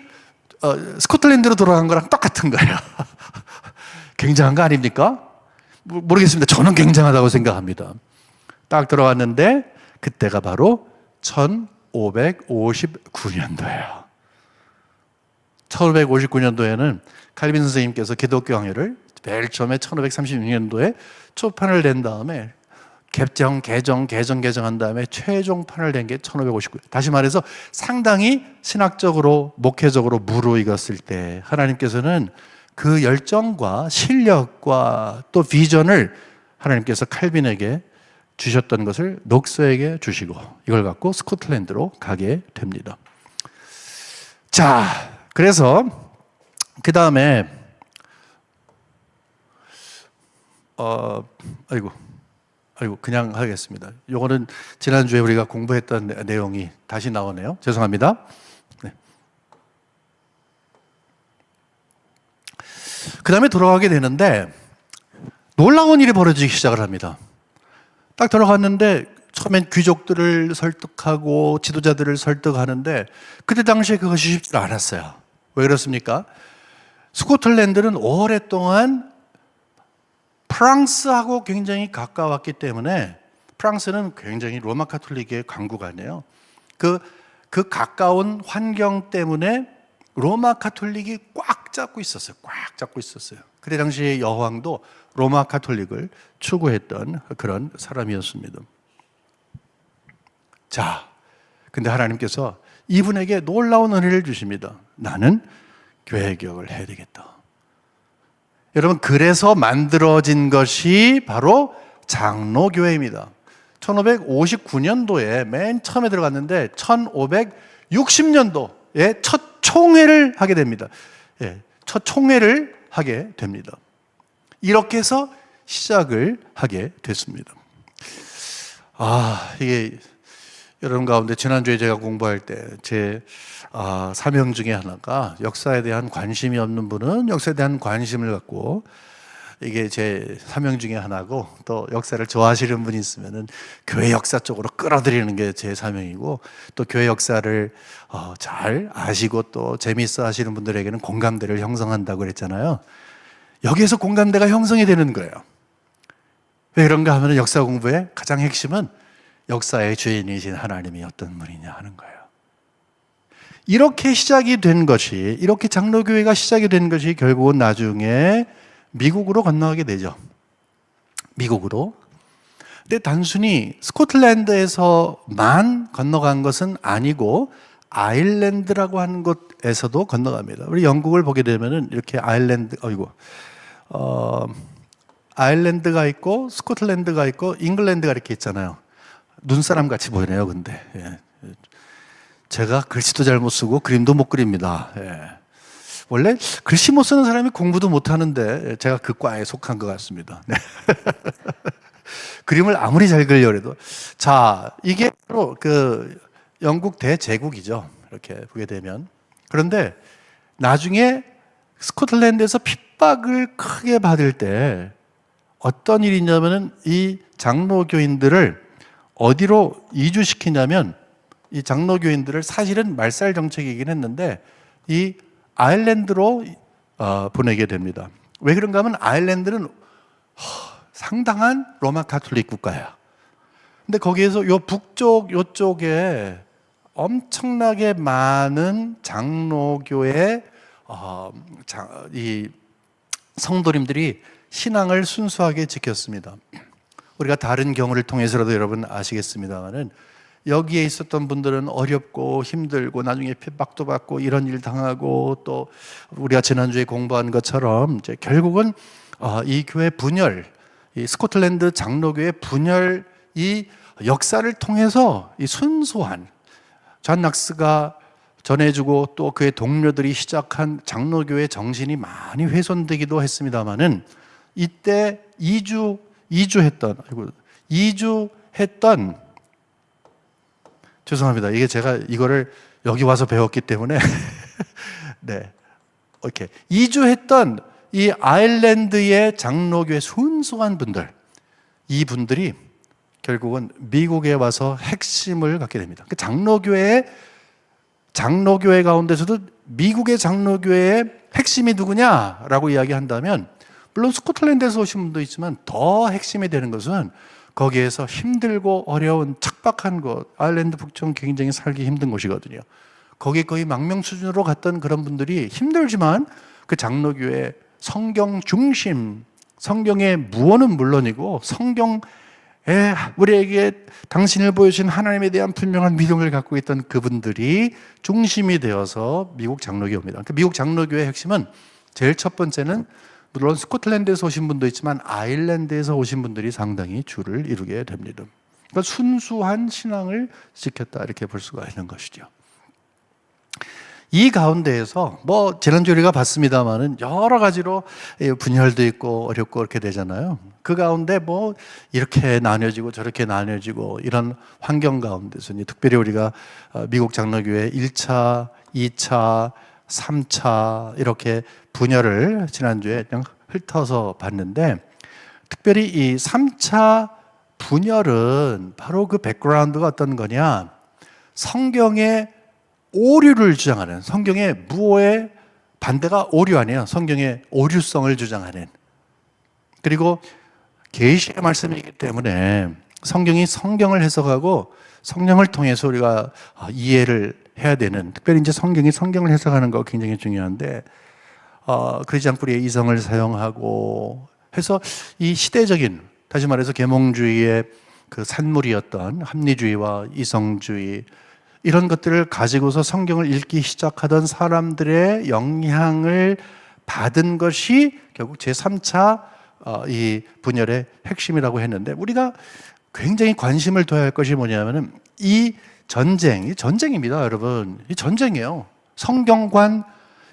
스코틀랜드로 돌아간 거랑 똑같은 거예요. 굉장한 거 아닙니까? 모르겠습니다. 저는 굉장하다고 생각합니다. 딱 들어갔는데 그때가 바로 1559년도예요. 1559년도에는 칼빈 선생님께서 기독교 강요를 제일 처음에 1536년도에 초판을 낸 다음에 개정한 다음에 최종판을 낸 게 1559년. 다시 말해서 상당히 신학적으로 목회적으로 무르익었을 때 하나님께서는 그 열정과 실력과 또 비전을 하나님께서 칼빈에게 주셨던 것을 녹서에게 주시고 이걸 갖고 스코틀랜드로 가게 됩니다. 자, 그래서 그 다음에 그냥 하겠습니다. 요거는 지난주에 우리가 공부했던 내용이 다시 나오네요. 죄송합니다. 네. 그 다음에 돌아가게 되는데 놀라운 일이 벌어지기 시작을 합니다. 딱 들어갔는데 처음엔 귀족들을 설득하고 지도자들을 설득하는데 그때 당시에 그것이 쉽지 않았어요. 왜 그렇습니까? 스코틀랜드는 오랫동안 프랑스하고 굉장히 가까웠기 때문에 프랑스는 굉장히 로마 카톨릭의 강국아니에요. 그 가까운 환경 때문에 로마 카톨릭이 꽉 잡고 있었어요. 꽉 잡고 있었어요. 그때 당시에 여왕도 로마 카톨릭을 추구했던 그런 사람이었습니다. 자, 근데 하나님께서 이분에게 놀라운 은혜를 주십니다. 나는 교회 개혁을 해야 되겠다. 여러분, 그래서 만들어진 것이 바로 장로교회입니다. 1559년도에 맨 처음에 들어갔는데 1560년도에 첫 총회를 하게 됩니다. 첫 총회를 하게 됩니다. 이렇게 해서 시작을 하게 됐습니다. 이게 여러분 가운데 지난주에 제가 공부할 때 제 사명 중에 하나가 역사에 대한 관심이 없는 분은 역사에 대한 관심을 갖고 이게 제 사명 중에 하나고 또 역사를 좋아하시는 분이 있으면은 교회 역사 쪽으로 끌어들이는 게 제 사명이고 또 교회 역사를 잘 아시고 또 재미있어 하시는 분들에게는 공감대를 형성한다고 그랬잖아요. 여기에서 공감대가 형성이 되는 거예요. 왜 그런가 하면 역사 공부의 가장 핵심은 역사의 주인이신 하나님이 어떤 분이냐 하는 거예요. 이렇게 시작이 된 것이, 이렇게 장로교회가 시작이 된 것이 결국은 나중에 미국으로 건너가게 되죠. 미국으로. 근데 단순히 스코틀랜드에서만 건너간 것은 아니고 아일랜드라고 하는 곳에서도 건너갑니다. 우리 영국을 보게 되면은 이렇게 아일랜드가 있고 스코틀랜드가 있고 잉글랜드가 이렇게 있잖아요. 눈사람 같이 보이네요, 근데. 예. 제가 글씨도 잘 못 쓰고 그림도 못 그립니다. 예. 원래 글씨 못 쓰는 사람이 공부도 못 하는데 제가 그 과에 속한 것 같습니다. 네. 그림을 아무리 잘 그리려고 해도. 자, 이게 바로 그 영국 대제국이죠. 이렇게 보게 되면. 그런데 나중에 스코틀랜드에서 핍박을 크게 받을 때 어떤 일이 있냐면은 이 장로교인들을 어디로 이주시키냐면 이 장로교인들을 사실은 말살 정책이긴 했는데 이 아일랜드로 보내게 됩니다. 왜 그런가 하면 아일랜드는 상당한 로마 가톨릭 국가예요. 근데 거기에서 요 북쪽 요쪽에 엄청나게 많은 장로교의 이 성도님들이 신앙을 순수하게 지켰습니다. 우리가 다른 경우를 통해서라도 여러분 아시겠습니다만은 여기에 있었던 분들은 어렵고 힘들고 나중에 핍박도 받고 이런 일 당하고 또 우리가 지난주에 공부한 것처럼 이제 결국은 이 교회 분열, 이 스코틀랜드 장로교회 분열 이 역사를 통해서 이 순수한 존 낙스가 전해주고 또 그의 동료들이 시작한 장로교회 정신이 많이 훼손되기도 했습니다만은 이때 이주했던 죄송합니다. 이게 제가 이거를 여기 와서 배웠기 때문에 네, 오케이. 이주했던 이 아일랜드의 장로교회 순수한 분들, 이 분들이 결국은 미국에 와서 핵심을 갖게 됩니다. 그 장로교회 가운데서도 미국의 장로교회의 핵심이 누구냐라고 이야기한다면 물론 스코틀랜드에서 오신 분도 있지만 더 핵심이 되는 것은 거기에서 힘들고 어려운 척박한 곳, 아일랜드 북쪽 굉장히 살기 힘든 곳이거든요. 거기 거의 망명 수준으로 갔던 그런 분들이 힘들지만 그 장로교회 성경 중심, 성경의 무언은 물론이고 성경에 우리에게 당신을 보여주신 하나님에 대한 분명한 믿음을 갖고 있던 그분들이 중심이 되어서 미국 장로교입니다. 그 미국 장로교의 핵심은 제일 첫 번째는 물론 스코틀랜드에서 오신 분도 있지만 아일랜드에서 오신 분들이 상당히 주를 이루게 됩니다. 그러니까 순수한 신앙을 지켰다 이렇게 볼 수가 있는 것이죠. 이 가운데에서 지난주에 우리가 봤습니다만은 여러 가지로 분열도 있고 어렵고 그렇게 되잖아요. 그 가운데 이렇게 나뉘어지고 저렇게 나뉘어지고 이런 환경 가운데서 특별히 우리가 미국 장로교회 1차, 2차, 3차 이렇게 분열을 지난주에 그냥 훑어서 봤는데 특별히 이 3차 분열은 바로 그 백그라운드가 어떤 거냐, 성경의 오류를 주장하는, 성경의 무오의 반대가 오류 아니에요. 성경의 오류성을 주장하는, 그리고 계시의 말씀이기 때문에 성경이 성경을 해석하고 성령을 통해서 우리가 이해를 해야 되는, 특별히 이제 성경이 성경을 해석하는 거 굉장히 중요한데 그러지 않고 우리의 이성을 사용하고 해서 이 시대적인, 다시 말해서 계몽주의의 그 산물이었던 합리주의와 이성주의 이런 것들을 가지고서 성경을 읽기 시작하던 사람들의 영향을 받은 것이 결국 제3차 이 분열의 핵심이라고 했는데, 우리가 굉장히 관심을 둬야 할 것이 뭐냐면은 이 전쟁입니다, 여러분. 이 전쟁이에요. 성경관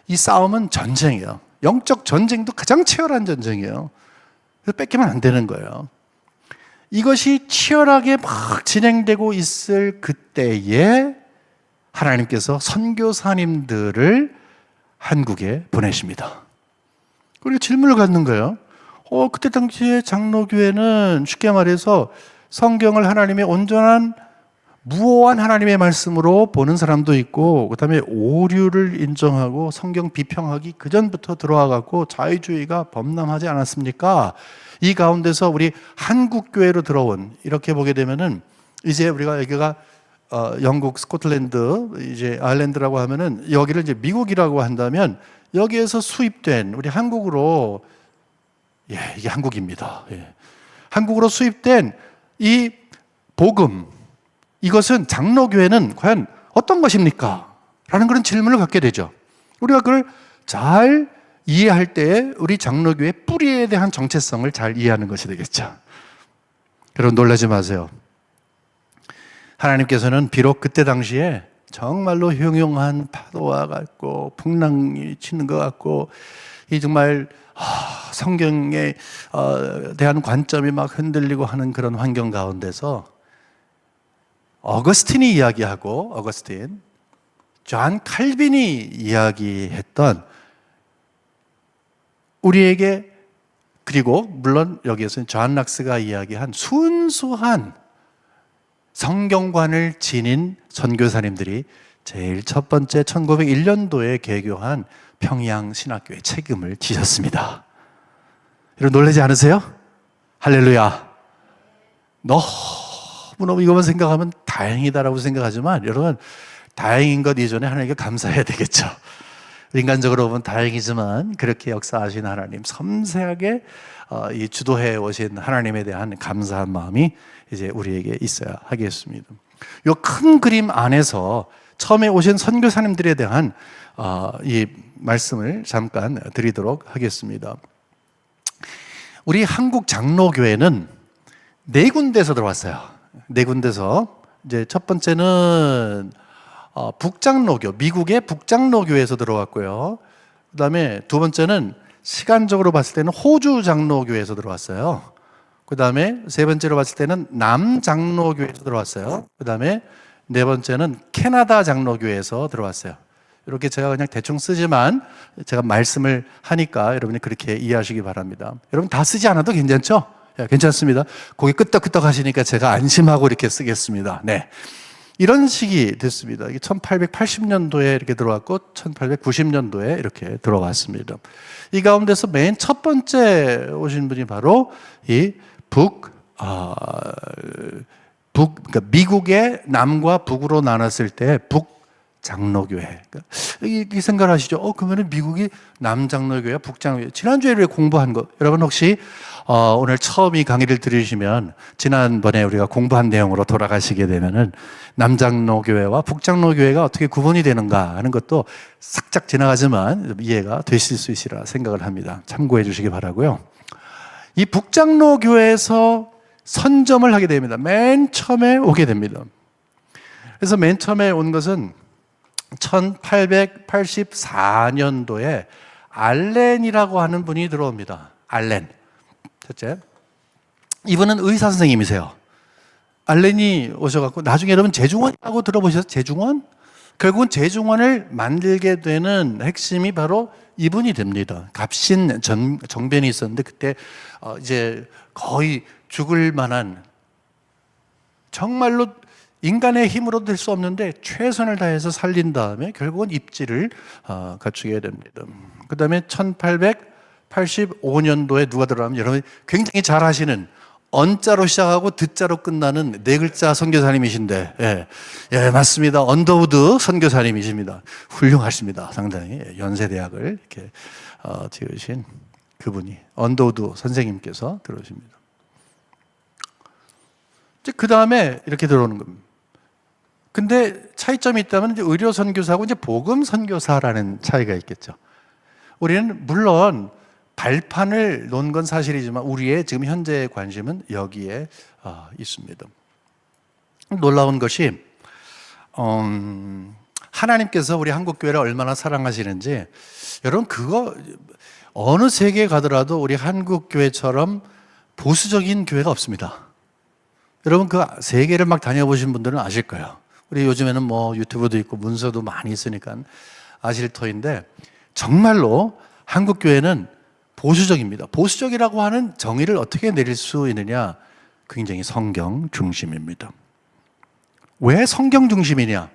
이 싸움은 전쟁이에요. 영적 전쟁도 가장 치열한 전쟁이에요. 그래서 뺏기면 안 되는 거예요. 이것이 치열하게 막 진행되고 있을 그때에 하나님께서 선교사님들을 한국에 보내십니다. 그리고 질문을 갖는 거예요. 그때 당시에 장로교회는 쉽게 말해서 성경을 하나님의 온전한 무오한 하나님의 말씀으로 보는 사람도 있고, 그 다음에 오류를 인정하고 성경 비평하기 그 전부터 들어와갖고 자유주의가 범람하지 않았습니까? 이 가운데서 우리 한국교회로 들어온, 이렇게 보게 되면은 이제 우리가 여기가 영국, 스코틀랜드, 이제 아일랜드라고 하면은 여기를 이제 미국이라고 한다면 여기에서 수입된 우리 한국으로, 이게 한국입니다. 한국으로 수입된 이 복음, 이것은 장로교회는 과연 어떤 것입니까? 라는 그런 질문을 갖게 되죠. 우리가 그걸 잘 이해할 때 우리 장로교의 뿌리에 대한 정체성을 잘 이해하는 것이 되겠죠. 여러분 놀라지 마세요. 하나님께서는 비록 그때 당시에 정말로 흉흉한 파도와 같고 풍랑이 치는 것 같고 이 정말 성경에 대한 관점이 막 흔들리고 하는 그런 환경 가운데서 어거스틴이 이야기하고 존 칼빈이 이야기했던 우리에게, 그리고 물론 여기에서는 존 락스가 이야기한 순수한 성경관을 지닌 선교사님들이 제일 첫 번째 1901년도에 개교한 평양신학교의 책임을 지셨습니다. 여러분 놀라지 않으세요? 할렐루야. 너무너무 이것만 생각하면 다행이다라고 생각하지만 여러분, 다행인 것 이전에 하나님께 감사해야 되겠죠. 인간적으로 보면 다행이지만 그렇게 역사하신 하나님, 섬세하게 이 주도해 오신 하나님에 대한 감사한 마음이 이제 우리에게 있어야 하겠습니다. 이 큰 그림 안에서 처음에 오신 선교사님들에 대한 이 말씀을 잠깐 드리도록 하겠습니다. 우리 한국 장로교회는 네 군데에서 들어왔어요. 네 군데서. 이제 첫 번째는 북장로교, 미국의 북장로교에서 들어왔고요. 그 다음에 두 번째는 시간적으로 봤을 때는 호주 장로교에서 들어왔어요. 그 다음에 세 번째로 봤을 때는 남장로교에서 들어왔어요. 그 다음에 네 번째는 캐나다 장로교에서 들어왔어요. 이렇게 제가 그냥 대충 쓰지만 제가 말씀을 하니까 여러분이 그렇게 이해하시기 바랍니다. 여러분 다 쓰지 않아도 괜찮죠? 괜찮습니다. 거기 끄떡끄떡 하시니까 제가 안심하고 이렇게 쓰겠습니다. 네. 이런 식이 됐습니다. 1880년도에 이렇게 들어왔고 1890년도에 이렇게 들어왔습니다. 이 가운데서 맨 첫 번째 오신 분이 바로 이 그러니까 미국의 남과 북으로 나눴을 때 북장로교회. 이 생각을 하시죠? 그러면 미국이 남장로교회야, 북장로교회. 지난주에 공부한 거, 여러분 혹시 오늘 처음 이 강의를 들으시면 지난번에 우리가 공부한 내용으로 돌아가시게 되면은 남장로교회와 북장로교회가 어떻게 구분이 되는가 하는 것도 싹짝 지나가지만 이해가 되실 수 있으리라 생각을 합니다. 참고해 주시기 바라고요. 이 북장로교회에서 선점을 하게 됩니다. 맨 처음에 오게 됩니다. 그래서 맨 처음에 온 것은 1884년도에 알렌이라고 하는 분이 들어옵니다. 알렌. 첫째, 이분은 의사 선생님이세요. 알렌이 오셔갖고 나중에 여러분 제중원이라고 들어보셨어요? 제중원? 결국은 제중원을 만들게 되는 핵심이 바로 이분이 됩니다. 갑신 정변이 있었는데 그때 이제 거의 죽을 만한, 정말로 인간의 힘으로 될 수 없는데 최선을 다해서 살린 다음에 결국은 입지를 갖추게 됩니다. 그 다음에 1885년도에 누가 들어가면 여러분이 굉장히 잘 아시는 언자로 시작하고 듣자로 끝나는 네 글자 선교사님이신데, 예, 맞습니다. 언더우드 선교사님이십니다. 훌륭하십니다. 상당히 연세대학을 이렇게 지으신 그분이 언더우드 선생님께서 들어오십니다. 그 다음에 이렇게 들어오는 겁니다. 근데 차이점이 있다면 이제 의료 선교사하고 이제 복음 선교사라는 차이가 있겠죠. 우리는 물론 발판을 놓은 건 사실이지만 우리의 지금 현재의 관심은 여기에 있습니다. 놀라운 것이 하나님께서 우리 한국교회를 얼마나 사랑하시는지, 여러분 그거 어느 세계에 가더라도 우리 한국교회처럼 보수적인 교회가 없습니다. 여러분 그 세계를 막 다녀보신 분들은 아실 거예요. 우리 요즘에는 뭐 유튜브도 있고 문서도 많이 있으니까 아실 터인데 정말로 한국교회는 보수적입니다. 보수적이라고 하는 정의를 어떻게 내릴 수 있느냐? 굉장히 성경 중심입니다. 왜 성경 중심이냐?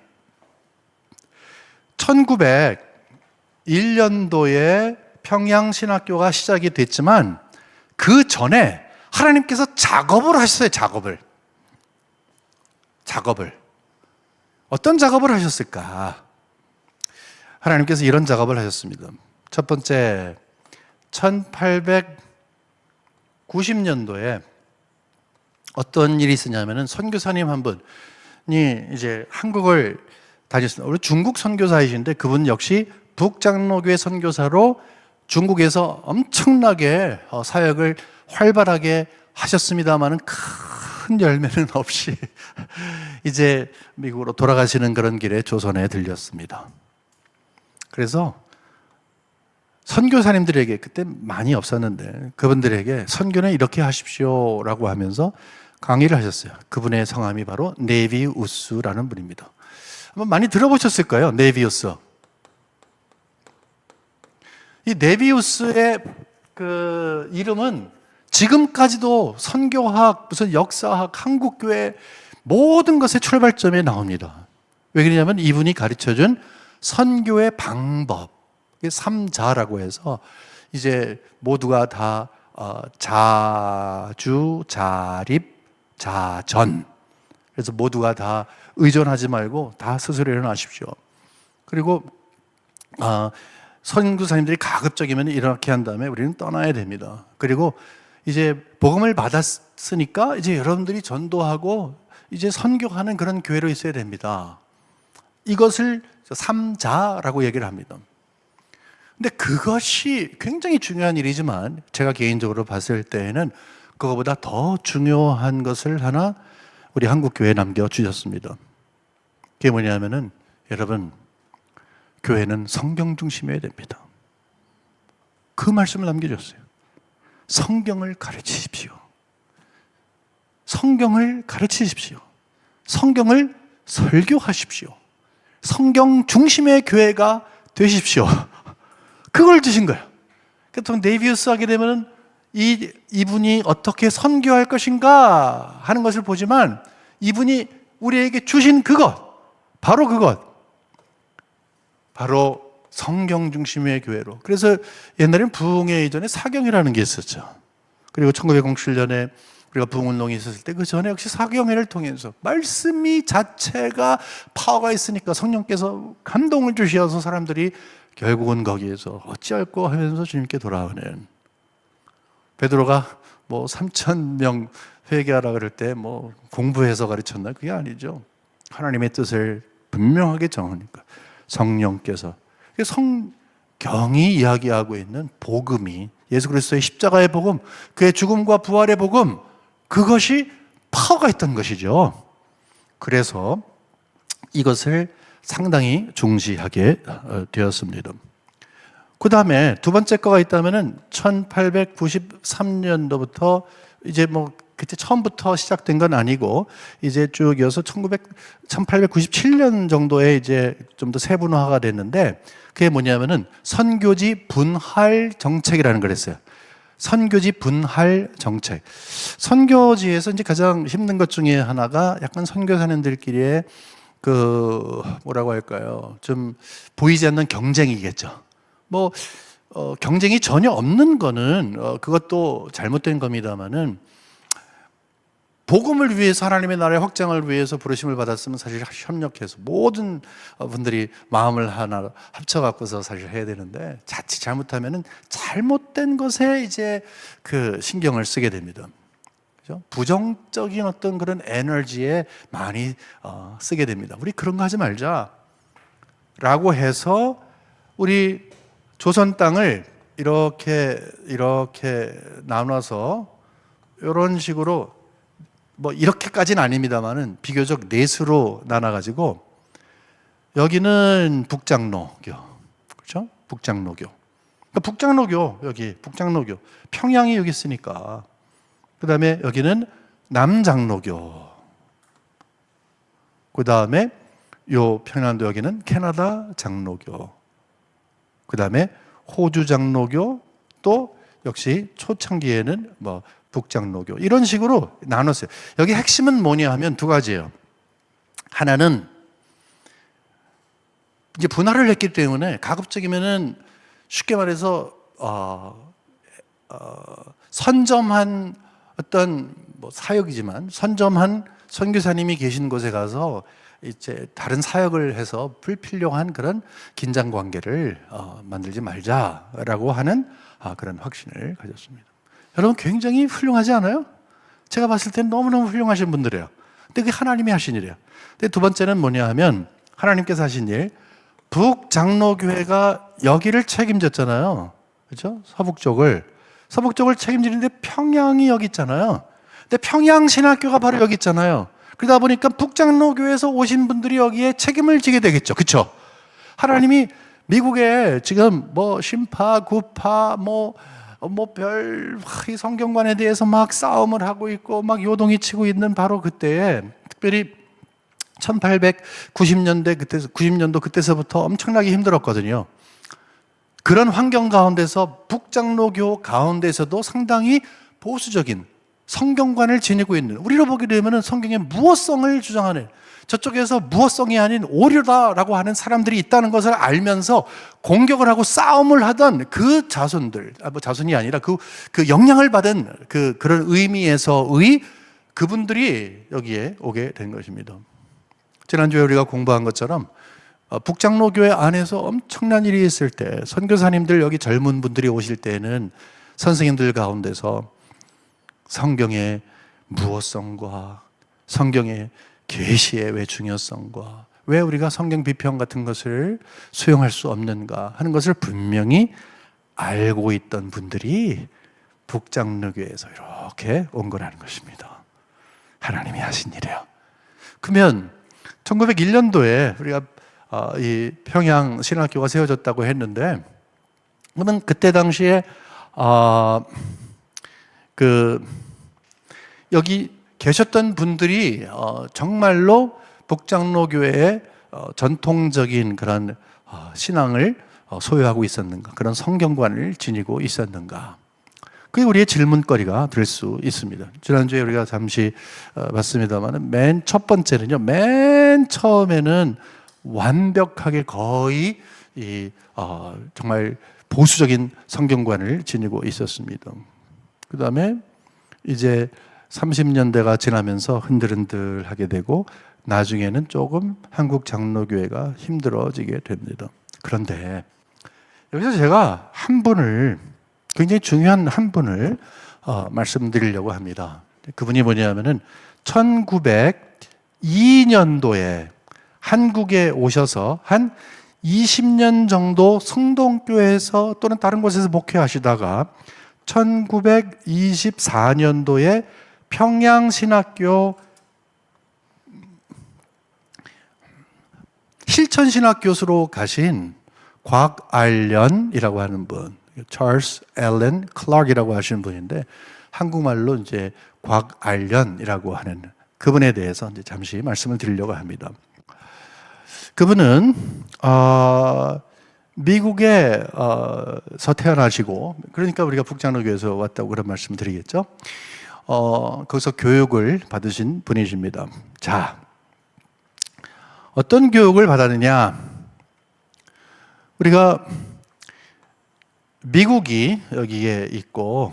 1901년도에 평양신학교가 시작이 됐지만 그 전에 하나님께서 작업을 하셨어요. 작업을. 어떤 작업을 하셨을까? 하나님께서 이런 작업을 하셨습니다. 첫 번째, 1890년도에 어떤 일이 있었냐면은 선교사님 한 분이 이제 한국을 다녔습니다. 우리 중국 선교사이신데 그분 역시 북장로교회 선교사로 중국에서 엄청나게 사역을 활발하게 하셨습니다만은 큰 열매는 없이 이제 미국으로 돌아가시는 그런 길에 조선에 들렸습니다. 그래서 선교사님들에게 그때 많이 없었는데 그분들에게 선교는 이렇게 하십시오라고 하면서 강의를 하셨어요. 그분의 성함이 바로 네비우스라는 분입니다. 한번 많이 들어보셨을 거예요. 네비우스. 이 네비우스의 그 이름은 지금까지도 선교학, 무슨 역사학, 한국교회 모든 것의 출발점에 나옵니다. 왜 그러냐면 이분이 가르쳐준 선교의 방법, 삼자라고 해서 이제 모두가 다 자주, 자립, 자전. 그래서 모두가 다 의존하지 말고 다 스스로 일어나십시오. 그리고 선교사님들이 가급적이면 이렇게 한 다음에 우리는 떠나야 됩니다. 그리고 이제 복음을 받았으니까 이제 여러분들이 전도하고 이제 선교하는 그런 교회로 있어야 됩니다. 이것을 삼자라고 얘기를 합니다. 근데 그것이 굉장히 중요한 일이지만 제가 개인적으로 봤을 때에는 그거보다 더 중요한 것을 하나 우리 한국 교회에 남겨주셨습니다. 그게 뭐냐면은 여러분, 교회는 성경 중심이어야 됩니다. 그 말씀을 남겨줬어요. 성경을 가르치십시오. 성경을 가르치십시오. 성경을 설교하십시오. 성경 중심의 교회가 되십시오. 그걸 주신 거예요. 보통 네비우스 하게 되면 이분이 어떻게 선교할 것인가 하는 것을 보지만 이분이 우리에게 주신 그것, 바로 그것, 바로 성경 중심의 교회로. 그래서 옛날엔 부흥회 이전에 사경회라는 게 있었죠. 그리고 1907년에 우리가 부흥운동이 있었을 때 그 전에 역시 사경회를 통해서 말씀이 자체가 파워가 있으니까 성령께서 감동을 주셔서 사람들이 결국은 거기에서 어찌할꼬 하면서 주님께 돌아오는. 베드로가 뭐 3,000명 회개하라 그럴 때 뭐 공부해서 가르쳤나? 그게 아니죠. 하나님의 뜻을 분명하게 정하니까 성령께서, 성경이 이야기하고 있는 복음이, 예수 그리스도의 십자가의 복음, 그의 죽음과 부활의 복음, 그것이 파워가 있던 것이죠. 그래서 이것을 상당히 중시하게 되었습니다. 그 다음에 두 번째 거가 있다면은 1893년도부터 이제 뭐 그때 처음부터 시작된 건 아니고 이제 쭉 이어서 1897년 정도에 이제 좀 더 세분화가 됐는데 그게 뭐냐면은 선교지 분할 정책이라는 걸 했어요. 선교지 분할 정책. 선교지에서 이제 가장 힘든 것 중에 하나가 약간 선교사님들끼리의 그 뭐라고 할까요? 좀 보이지 않는 경쟁이겠죠. 뭐 경쟁이 전혀 없는 거는 그것도 잘못된 겁니다만은 복음을 위해서 하나님의 나라의 확장을 위해서 부르심을 받았으면 사실 협력해서 모든 분들이 마음을 하나 합쳐갖고서 사실 해야 되는데 자칫 잘못하면은 잘못된 것에 이제 그 신경을 쓰게 됩니다. 그죠? 부정적인 어떤 그런 에너지에 많이 쓰게 됩니다. 우리 그런 거 하지 말자라고 해서 우리 조선 땅을 이렇게 나눠서 이런 식으로 뭐 이렇게까지는 아닙니다만은 비교적 넷으로 나눠가지고 여기는 북장로교, 그렇죠? 북장로교. 그러니까 북장로교 여기 북장로교 평양이 여기 있으니까 그 다음에 여기는 남장로교. 그 다음에 요 평양도 여기는 캐나다 장로교. 그 다음에 호주 장로교, 또 역시 초창기에는 뭐 북장로교, 이런 식으로 나눴어요. 여기 핵심은 뭐냐 하면 두 가지예요. 하나는 이제 분할을 했기 때문에 가급적이면은 쉽게 말해서 선점한 어떤 뭐 사역이지만 선점한 선교사님이 계신 곳에 가서 이제 다른 사역을 해서 불필요한 그런 긴장 관계를 만들지 말자라고 하는 그런 확신을 가졌습니다. 여러분 굉장히 훌륭하지 않아요? 제가 봤을 땐 너무너무 훌륭하신 분들이에요. 근데 그게 하나님이 하신 일이에요. 근데 두 번째는 뭐냐 하면 하나님께서 하신 일, 북장로교회가 여기를 책임졌잖아요. 그렇죠? 서북 쪽을 책임지는데 평양이 여기 있잖아요. 근데 평양신학교가 바로 여기 있잖아요. 그러다 보니까 북장로교회에서 오신 분들이 여기에 책임을 지게 되겠죠. 그렇죠? 하나님이 미국에 지금 뭐 신파, 구파, 이 성경관에 대해서 막 싸움을 하고 있고 막 요동이 치고 있는 바로 그때에, 특별히 1890년대 90년도 그때서부터 엄청나게 힘들었거든요. 그런 환경 가운데서 북장로교 가운데서도 상당히 보수적인 성경관을 지니고 있는, 우리로 보게 되면 성경의 무어성을 주장하는, 저쪽에서 무어성이 아닌 오류다라고 하는 사람들이 있다는 것을 알면서 공격을 하고 싸움을 하던 그 자손들, 자손이 아니라 그 영향을 받은 그런 의미에서의 그분들이 여기에 오게 된 것입니다. 지난주에 우리가 공부한 것처럼 북장로교회 안에서 엄청난 일이 있을 때, 선교사님들 여기 젊은 분들이 오실 때에는 선생님들 가운데서 성경의 무어성과 성경의 계시의 왜 중요성과 왜 우리가 성경 비평 같은 것을 수용할 수 없는가 하는 것을 분명히 알고 있던 분들이 북장로교회에서 이렇게 온 거라는 것입니다. 하나님이 하신 일이에요. 그러면 1901년도에 우리가 이 평양 신학교가 세워졌다고 했는데, 그러면 그때 당시에 여기 계셨던 분들이 정말로 북장로교회의 전통적인 그런 신앙을 소유하고 있었는가, 그런 성경관을 지니고 있었는가, 그게 우리의 질문거리가 될 수 있습니다. 지난주에 우리가 잠시 봤습니다만, 맨 첫 번째는요, 맨 처음에는 완벽하게 거의 정말 보수적인 성경관을 지니고 있었습니다. 그 다음에 이제 30년대가 지나면서 흔들흔들하게 되고 나중에는 조금 한국 장로교회가 힘들어지게 됩니다. 그런데 여기서 제가 한 분을, 굉장히 중요한 한 분을 말씀드리려고 합니다. 그분이 뭐냐면은 1902년도에 한국에 오셔서 한 20년 정도 성동교회에서 또는 다른 곳에서 목회하시다가 1924년도에 평양신학교 실천신학교수로 가신 곽알련이라고 하는 분, 찰스 앨런 클락이라고 하시는 분인데, 한국말로 이제 곽알련이라고 하는 그분에 대해서 이제 잠시 말씀을 드리려고 합니다. 그분은 미국에서 태어나시고, 그러니까 우리가 북장로교회에서 왔다고 그런 말씀을 드리겠죠. 거기서 교육을 받으신 분이십니다. 자, 어떤 교육을 받았느냐? 우리가 미국이 여기에 있고,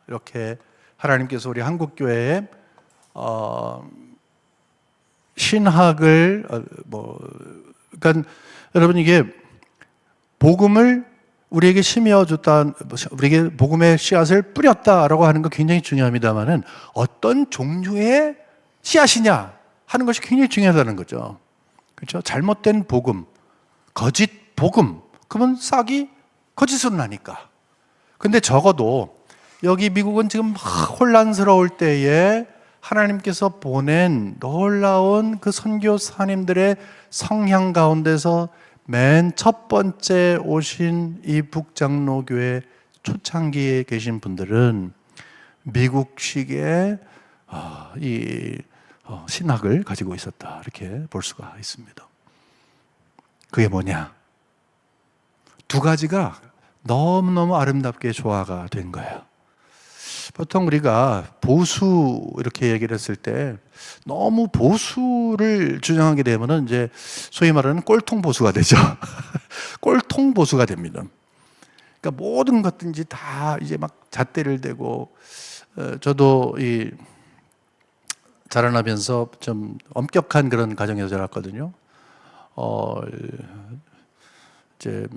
이렇게 하나님께서 우리 한국교회에 신학을 그러니까 여러분, 이게 복음을 우리에게 심어줬다, 우리에게 복음의 씨앗을 뿌렸다라고 하는 거 굉장히 중요합니다만은 어떤 종류의 씨앗이냐 하는 것이 굉장히 중요하다는 거죠. 그렇죠? 잘못된 복음, 거짓 복음, 그러면 싹이 거짓으로 나니까. 근데 적어도 여기 미국은 지금 혼란스러울 때에 하나님께서 보낸 놀라운 그 선교사님들의 성향 가운데서 맨 첫 번째 오신 이 북장로교회 초창기에 계신 분들은 미국식의 이 신학을 가지고 있었다, 이렇게 볼 수가 있습니다. 그게 뭐냐? 두 가지가 너무너무 아름답게 조화가 된 거예요. 보통 우리가 보수 이렇게 얘기를 했을 때 너무 보수를 주장하게 되면은 이제 소위 말하는 꼴통 보수가 되죠. 꼴통 보수가 됩니다. 그러니까 모든 것든지 다 이제 막 잣대를 대고, 저도 이 자라나면서 좀 엄격한 그런 가정에서 자랐거든요. 이제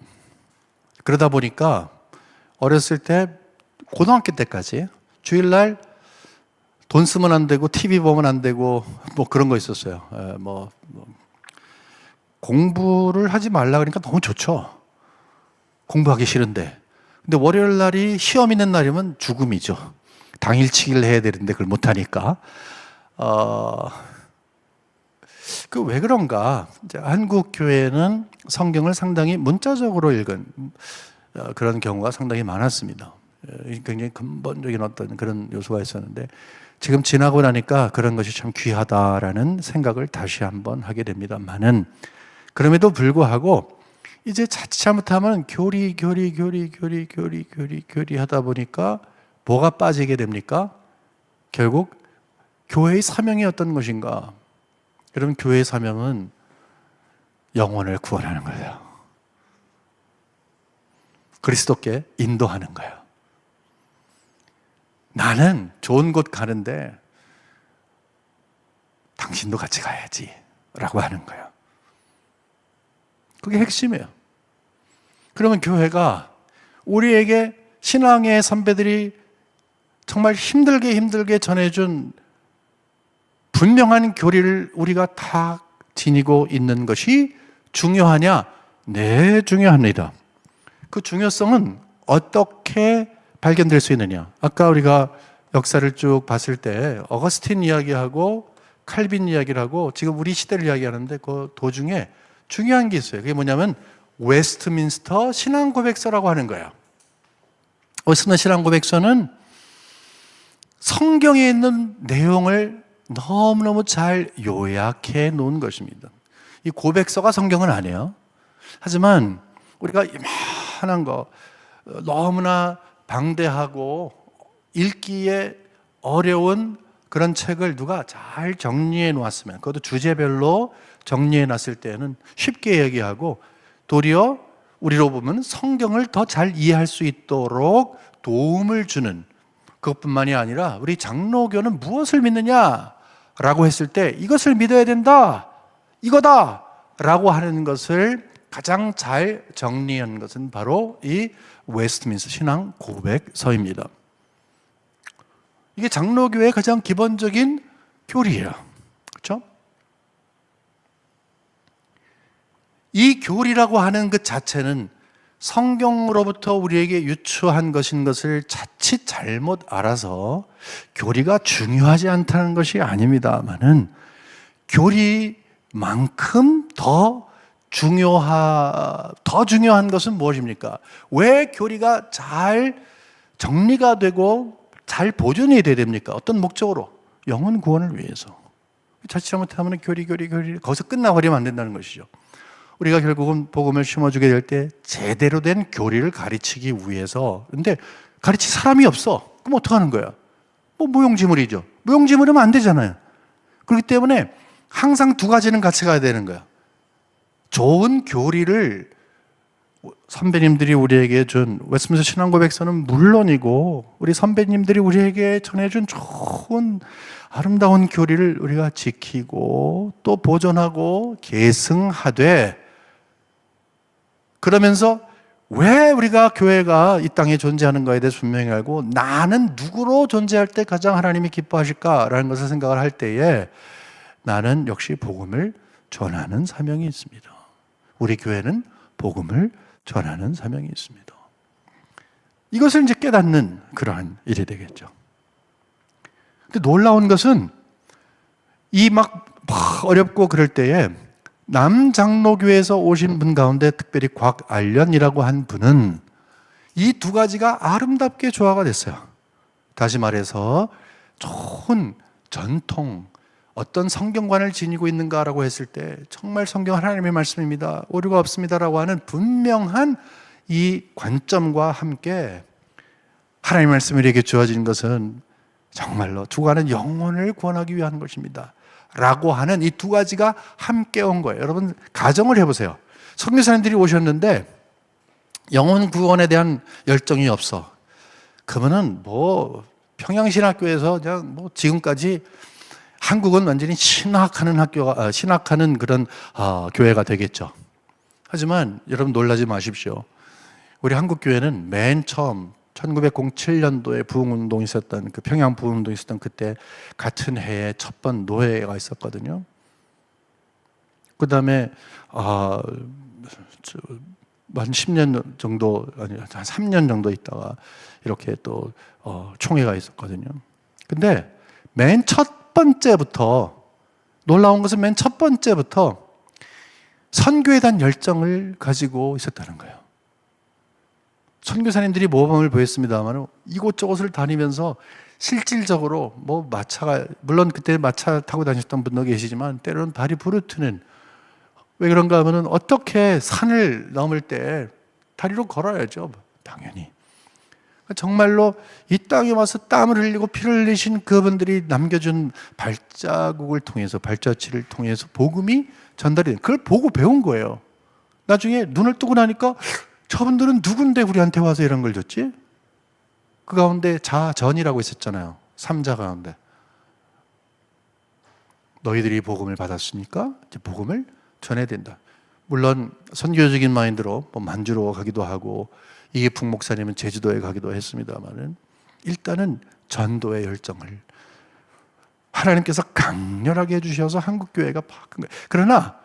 그러다 보니까 어렸을 때 고등학교 때까지 주일날 돈 쓰면 안 되고 TV 보면 안 되고 뭐 그런 거 있었어요. 공부를 하지 말라 그러니까 너무 좋죠. 공부하기 싫은데. 근데 월요일 날이 시험 있는 날이면 죽음이죠. 당일치기를 해야 되는데 그걸 못 하니까. 그 왜 그런가? 이제 한국 교회는 성경을 상당히 문자적으로 읽은 그런 경우가 상당히 많았습니다. 굉장히 근본적인 어떤 그런 요소가 있었는데 지금 지나고 나니까 그런 것이 참 귀하다라는 생각을 다시 한번 하게 됩니다만은 그럼에도 불구하고 이제 자칫 잘못하면 교리 하다 보니까 뭐가 빠지게 됩니까? 결국 교회의 사명이 어떤 것인가? 여러분, 교회의 사명은 영혼을 구원하는 거예요. 그리스도께 인도하는 거예요. 나는 좋은 곳 가는데 당신도 같이 가야지 라고 하는 거예요. 그게 핵심이에요. 그러면 교회가 우리에게 신앙의 선배들이 정말 힘들게 전해준 분명한 교리를 우리가 다 지니고 있는 것이 중요하냐? 네, 중요합니다. 그 중요성은 어떻게 발견될 수 있느냐? 아까 우리가 역사를 쭉 봤을 때 어거스틴 이야기하고 칼빈 이야기를 하고 지금 우리 시대를 이야기하는데 그 도중에 중요한 게 있어요. 그게 뭐냐면 웨스트민스터 신앙고백서라고 하는 거예요. 웨스트민스터 신앙고백서는 성경에 있는 내용을 너무너무 잘 요약해 놓은 것입니다. 이 고백서가 성경은 아니에요. 하지만 우리가 이만한 거 너무나 방대하고 읽기에 어려운 그런 책을 누가 잘 정리해 놓았으면, 그것도 주제별로 정리해 놨을 때는 쉽게 얘기하고 도리어 우리로 보면 성경을 더 잘 이해할 수 있도록 도움을 주는, 그것뿐만이 아니라 우리 장로교는 무엇을 믿느냐라고 했을 때 이것을 믿어야 된다, 이거다 라고 하는 것을 가장 잘 정리한 것은 바로 이 웨스트민스터 신앙 고백서입니다. 이게 장로교의 가장 기본적인 교리예요. 그렇죠? 이 교리라고 하는 그 자체는 성경으로부터 우리에게 유추한 것인 것을 자칫 잘못 알아서 교리가 중요하지 않다는 것이 아닙니다만은 교리만큼 더 중요한 것은 무엇입니까? 왜 교리가 잘 정리가 되고 잘 보존이 돼야 됩니까? 어떤 목적으로? 영혼 구원을 위해서. 자칫 잘못하면 교리 거기서 끝나버리면 안 된다는 것이죠. 우리가 결국은 복음을 심어주게 될 때 제대로 된 교리를 가르치기 위해서, 근데 가르칠 사람이 없어. 그럼 어떡하는 거야? 무용지물이죠. 무용지물이면 안 되잖아요. 그렇기 때문에 항상 두 가지는 같이 가야 되는 거야. 좋은 교리를 선배님들이 우리에게 준 웨스트민스터 신앙고백서는 물론이고 우리 선배님들이 우리에게 전해준 좋은 아름다운 교리를 우리가 지키고 또 보존하고 계승하되, 그러면서 왜 우리가 교회가 이 땅에 존재하는 것에 대해서 분명히 알고 나는 누구로 존재할 때 가장 하나님이 기뻐하실까라는 것을 생각을 할 때에 나는 역시 복음을 전하는 사명이 있습니다. 우리 교회는 복음을 전하는 사명이 있습니다. 이것을 이제 깨닫는 그러한 일이 되겠죠. 근데 놀라운 것은 이 막 어렵고 그럴 때에 남장로교에서 오신 분 가운데 특별히 곽알련이라고 한 분은 이 두 가지가 아름답게 조화가 됐어요. 다시 말해서 좋은 전통, 어떤 성경관을 지니고 있는가라고 했을 때 정말 성경 하나님의 말씀입니다, 오류가 없습니다라고 하는 분명한 이 관점과 함께 하나님의 말씀이 우리에게 주어진 것은 정말로 주관은 영혼을 구원하기 위한 것입니다 라고 하는 이 두 가지가 함께 온 거예요. 여러분, 가정을 해보세요. 선교사님들이 오셨는데 영혼 구원에 대한 열정이 없어. 그러면은 평양신학교에서 그냥 지금까지 한국은 완전히 신학하는 그런 교회가 되겠죠. 하지만 여러분 놀라지 마십시오. 우리 한국 교회는 맨 처음 1907년도에 부흥운동이 있었던 그 평양 부흥운동이 있었던 그때 같은 해에 첫 번 노예가 있었거든요. 그 다음에 한 10년 정도, 아니 한 3년 정도 있다가 이렇게 또 총회가 있었거든요. 근데 맨 첫 번째부터 놀라운 것은 맨 첫 번째부터 선교에 대한 열정을 가지고 있었다는 거예요. 선교사님들이 모범을 보였습니다만 이곳저곳을 다니면서 실질적으로 뭐 마차가, 물론 그때 마차 타고 다녔던 분도 계시지만 때로는 발이 부르트는, 왜 그런가 하면은 어떻게 산을 넘을 때 다리로 걸어야죠, 당연히. 정말로 이 땅에 와서 땀을 흘리고 피를 흘리신 그분들이 남겨준 발자국을 통해서, 발자취를 통해서 복음이 전달이 된, 그걸 보고 배운 거예요. 나중에 눈을 뜨고 나니까 저분들은 누군데 우리한테 와서 이런 걸 줬지? 그 가운데 자전이라고 있었잖아요. 3자 가운데. 너희들이 복음을 받았으니까 이제 복음을 전해야 된다. 물론 선교적인 마인드로 뭐 만주로 가기도 하고 이계풍 목사님은 제주도에 가기도 했습니다만은 일단은 전도의 열정을 하나님께서 강렬하게 해주셔서 한국교회가 바꾼 거예요. 그러나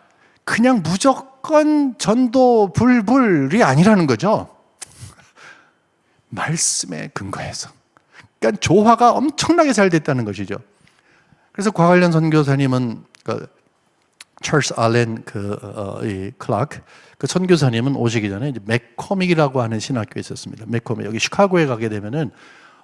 그냥 무조건 전도 불불이 아니라는 거죠. 말씀에 근거해서. 그러니까 조화가 엄청나게 잘 됐다는 것이죠. 그래서 과관련 선교사님은 찰스 알렌 클라크 그 선교사님은 오시기 전에 이제 맥코믹이라고 하는 신학교에 있었습니다. 맥코믹, 여기 시카고에 가게 되면은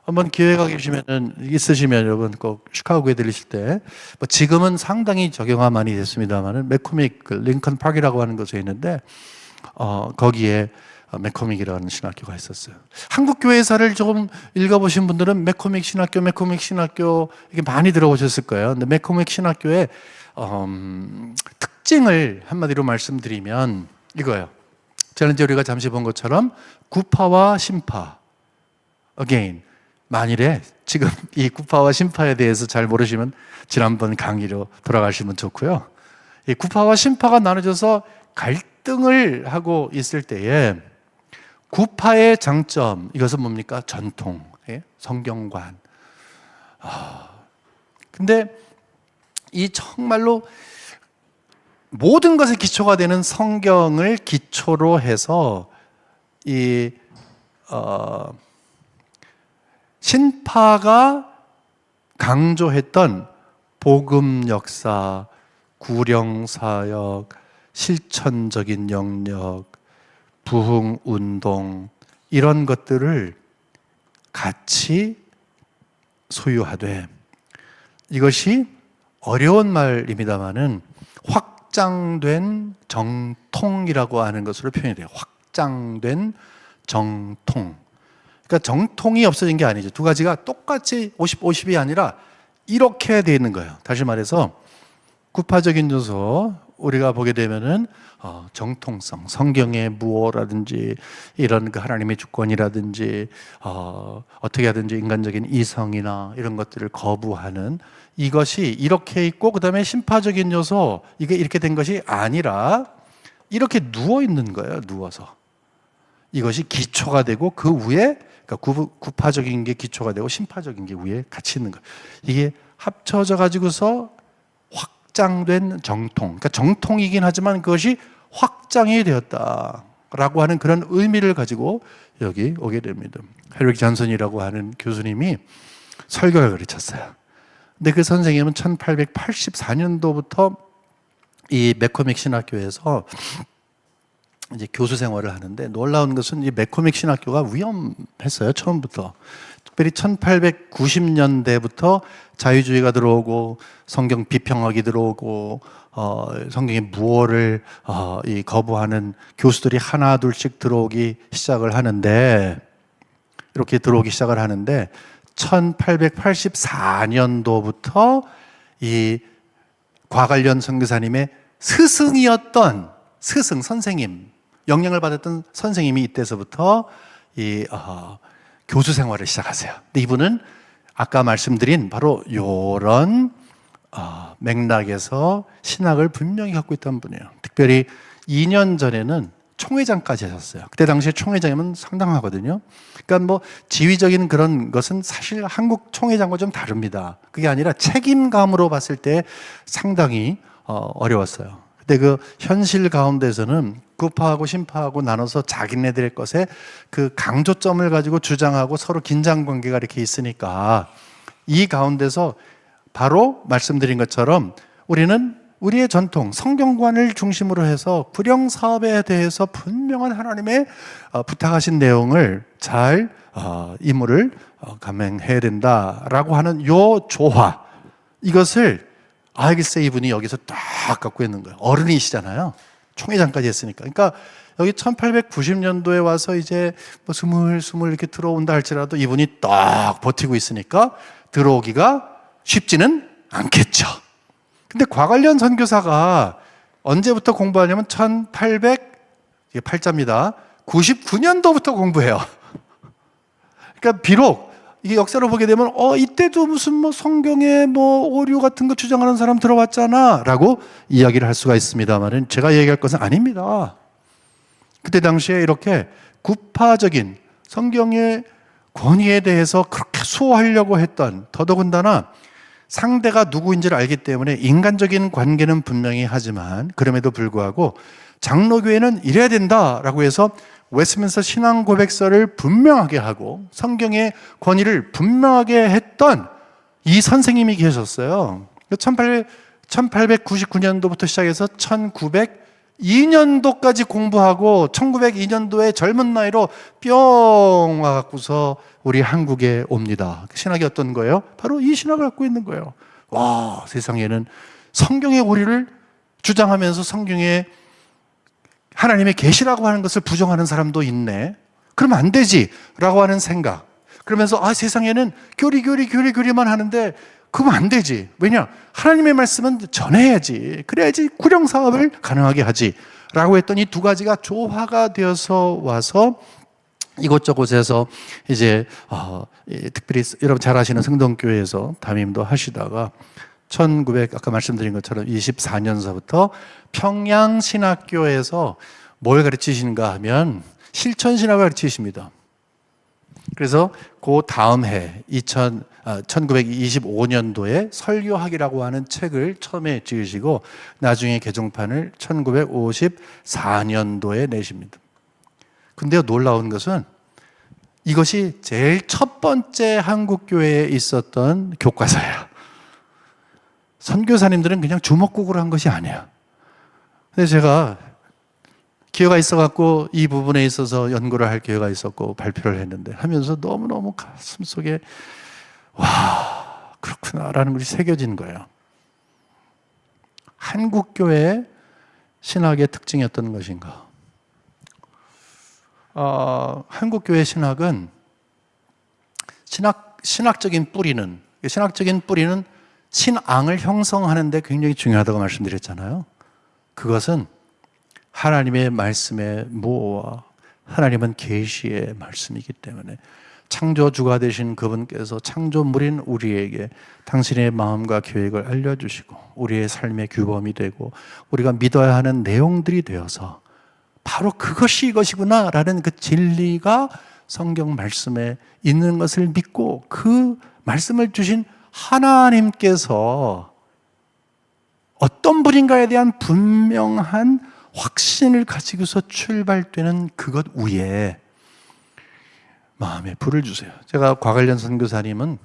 한번 기회가 있으시면 여러분 꼭 시카고에 들리실 때, 뭐 지금은 상당히 적용화 많이 됐습니다만은 맥코믹 링컨 파크라고 하는 곳에 있는데 거기에 맥코믹이라는 신학교가 있었어요. 한국 교회사를 조금 읽어보신 분들은 맥코믹 신학교 이게 많이 들어보셨을 거예요. 근데 맥코믹 신학교의 특징을 한마디로 말씀드리면 이거예요. 지난주에 우리가 잠시 본 것처럼 구파와 신파, again. 만일에 지금 이 구파와 신파에 대해서 잘 모르시면 지난번 강의로 돌아가시면 좋고요. 이 구파와 신파가 나눠져서 갈등을 하고 있을 때에 구파의 장점, 이것은 뭡니까? 전통, 성경관. 근데 이 정말로 모든 것의 기초가 되는 성경을 기초로 해서 신파가 강조했던 복음 역사, 구령 사역, 실천적인 영역, 부흥 운동, 이런 것들을 같이 소유하되, 이것이 어려운 말입니다만은 확장된 정통이라고 하는 것으로 표현이 돼요. 확장된 정통. 그러니까 정통이 없어진 게 아니죠. 두 가지가 똑같이 50-50이 아니라 이렇게 되어 있는 거예요. 다시 말해서 구파적인 요소, 우리가 보게 되면은 정통성, 성경의 무어라든지 이런 그 하나님의 주권이라든지 어떻게 하든지 인간적인 이성이나 이런 것들을 거부하는, 이것이 이렇게 있고, 그 다음에 신파적인 요소, 이게 이렇게 된 것이 아니라 이렇게 누워 있는 거예요. 누워서. 이것이 기초가 되고 그 위에, 그러니까 구파적인 게 기초가 되고 신파적인 게 위에 같이 있는 거예요. 이게 합쳐져 가지고서 확장된 정통, 그러니까 정통이긴 하지만 그것이 확장이 되었다라고 하는 그런 의미를 가지고 여기 오게 됩니다. 헤릭 잔슨이라고 하는 교수님이 설교를 가르쳤어요. 근데 그 선생님은 1884년도부터 이 맥코믹 신학교에서 이제 교수 생활을 하는데, 놀라운 것은 이 맥코믹 신학교가 위험했어요. 처음부터. 특별히 1890년대부터 자유주의가 들어오고 성경 비평학이 들어오고 성경의 무어를 거부하는 교수들이 하나 둘씩 들어오기 시작을 하는데, 이렇게 들어오기 시작을 하는데 1884년도부터 이 과관련 선교사님의 스승이었던 선생님, 영향을 받았던 선생님이 이때서부터 교수 생활을 시작하세요. 근데 이분은 아까 말씀드린 바로 이런 맥락에서 신학을 분명히 갖고 있던 분이에요. 특별히 2년 전에는 총회장까지 하셨어요. 그때 당시에 총회장이면 상당하거든요. 그러니까 뭐 지휘적인 그런 것은 사실 한국 총회장과 좀 다릅니다. 그게 아니라 책임감으로 봤을 때 상당히 어려웠어요. 근데 그 현실 가운데서는 구파하고 신파하고 나눠서 자기네들의 것에 그 강조점을 가지고 주장하고 서로 긴장 관계가 이렇게 있으니까 이 가운데서 바로 말씀드린 것처럼 우리는 우리의 전통, 성경관을 중심으로 해서 구령 사업에 대해서 분명한 하나님의 부탁하신 내용을 잘 임무를 감행해야 된다라고 하는 요 조화, 이것을 알겠어 이분이 여기서 딱 갖고 있는 거예요. 어른이시잖아요. 총회장까지 했으니까. 그러니까 여기 1890년도에 와서 이제 뭐 스물스물 이렇게 들어온다 할지라도 이분이 딱 버티고 있으니까 들어오기가 쉽지는 않겠죠. 근데 과관련 선교사가 언제부터 공부하냐면 1800, 99년도부터 공부해요. 그러니까 비록 이게 역사를 보게 되면 이때도 무슨 뭐 성경에 뭐 오류 같은 거 주장하는 사람 들어왔잖아 라고 이야기를 할 수가 있습니다만은 제가 얘기할 것은 아닙니다. 그때 당시에 이렇게 구파적인 성경의 권위에 대해서 그렇게 수호하려고 했던, 더더군다나 상대가 누구인지를 알기 때문에 인간적인 관계는 분명히 하지만 그럼에도 불구하고 장로교회는 이래야 된다라고 해서 웨스민스터 신앙고백서를 분명하게 하고 성경의 권위를 분명하게 했던 이 선생님이 계셨어요. 1899년도부터 시작해서 1902년도까지 공부하고 1902년도에 젊은 나이로 뿅 와갖고서 우리 한국에 옵니다. 신학이 어떤 거예요? 바로 이 신학을 갖고 있는 거예요. 와, 세상에는 성경의 오리를 주장하면서 성경에 하나님의 계시라고 하는 것을 부정하는 사람도 있네. 그러면 안 되지 라고 하는 생각. 그러면서 세상에는 교리만 하는데 그러면 안 되지. 왜냐? 하나님의 말씀은 전해야지. 그래야지 구령 사업을 가능하게 하지 라고 했더니 두 가지가 조화가 되어서 와서 이곳저곳에서 이제 특별히 여러분 잘 아시는 성동교회에서 담임도 하시다가 아까 말씀드린 것처럼 24년서부터 평양신학교에서 뭘 가르치시는가 하면 실천신학을 가르치십니다. 그래서 그 다음 해 1925년도에 설교학이라고 하는 책을 처음에 지으시고 나중에 개종판을 1954년도에 내십니다. 근데 놀라운 것은 이것이 제일 첫 번째 한국교회에 있었던 교과서예요. 선교사님들은 그냥 주먹구구로 한 것이 아니야. 근데 제가 기회가 있어갖고 이 부분에 있어서 연구를 할 기회가 있었고 발표를 했는데 하면서 너무너무 가슴 속에 와, 그렇구나라는 것이 새겨진 거예요. 한국교회의 신학의 특징이 어떤 것인가? 한국교회 신학은 신학적인 뿌리는 신앙을 형성하는 데 굉장히 중요하다고 말씀드렸잖아요. 그것은 하나님의 말씀의 모호와 하나님은 계시의 말씀이기 때문에 창조주가 되신 그분께서 창조물인 우리에게 당신의 마음과 계획을 알려주시고 우리의 삶의 규범이 되고 우리가 믿어야 하는 내용들이 되어서 바로 그것이 이것이구나 라는 그 진리가 성경 말씀에 있는 것을 믿고 그 말씀을 주신 하나님께서 어떤 분인가에 대한 분명한 확신을 가지고서 출발되는 그것 위에 마음에 불을 주세요. 제가 과관련 선교사님은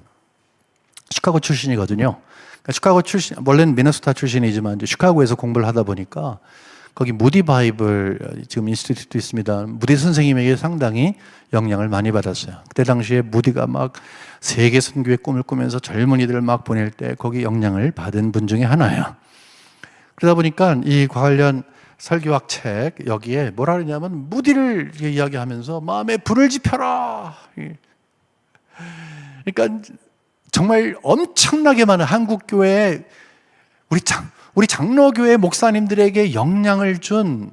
시카고 출신이거든요. 그러니까 시카고 출신, 원래는 미네소타 출신이지만 이제 시카고에서 공부를 하다 보니까 거기 무디 바이블 지금 인스티튜트 있습니다. 무디 선생님에게 상당히 영향을 많이 받았어요. 그때 당시에 무디가 막 세계 선교의 꿈을 꾸면서 젊은이들을 막 보낼 때 거기 영향을 받은 분 중에 하나예요. 그러다 보니까 이 과관련 설교학 책 여기에 뭐라 그러냐면 무디를 이야기하면서 마음에 불을 지펴라. 그러니까 정말 엄청나게 많은 한국교회 우리 장로교회 목사님들에게 영향을 준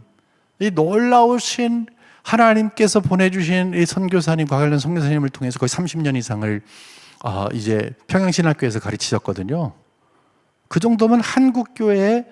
이 놀라우신 하나님께서 보내주신 이 선교사님, 과관련 선교사님을 통해서 거의 30년 이상을 이제 평양신학교에서 가르치셨거든요. 그 정도면 한국교회에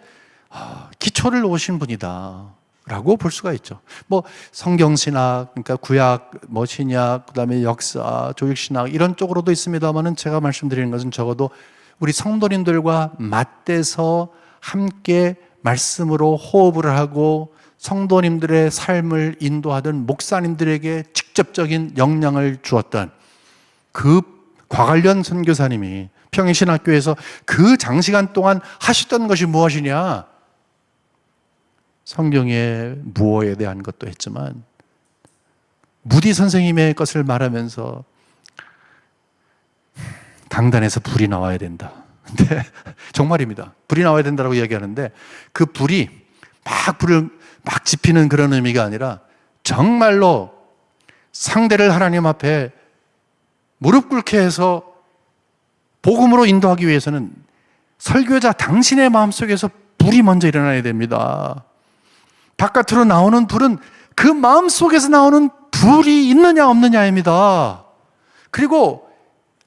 기초를 놓으신 분이다. 라고 볼 수가 있죠. 뭐 성경신학, 그러니까 구약, 뭐 신약, 그다음에 역사, 조직신학 이런 쪽으로도 있습니다만은 제가 말씀드리는 것은 적어도 우리 성도님들과 맞대서 함께 말씀으로 호흡을 하고 성도님들의 삶을 인도하던 목사님들에게 직접적인 영향을 주었던 그 과관련 선교사님이 평행신학교에서 그 장시간 동안 하셨던 것이 무엇이냐? 성경의 무엇에 대한 것도 했지만 무디 선생님의 것을 말하면서 강단에서 불이 나와야 된다. 근데 정말입니다. 불이 나와야 된다고 이야기하는데 그 불이 불을 막 지피는 그런 의미가 아니라 정말로 상대를 하나님 앞에 무릎 꿇게 해서 복음으로 인도하기 위해서는 설교자 당신의 마음속에서 불이 먼저 일어나야 됩니다. 바깥으로 나오는 불은 그 마음속에서 나오는 불이 있느냐 없느냐입니다. 그리고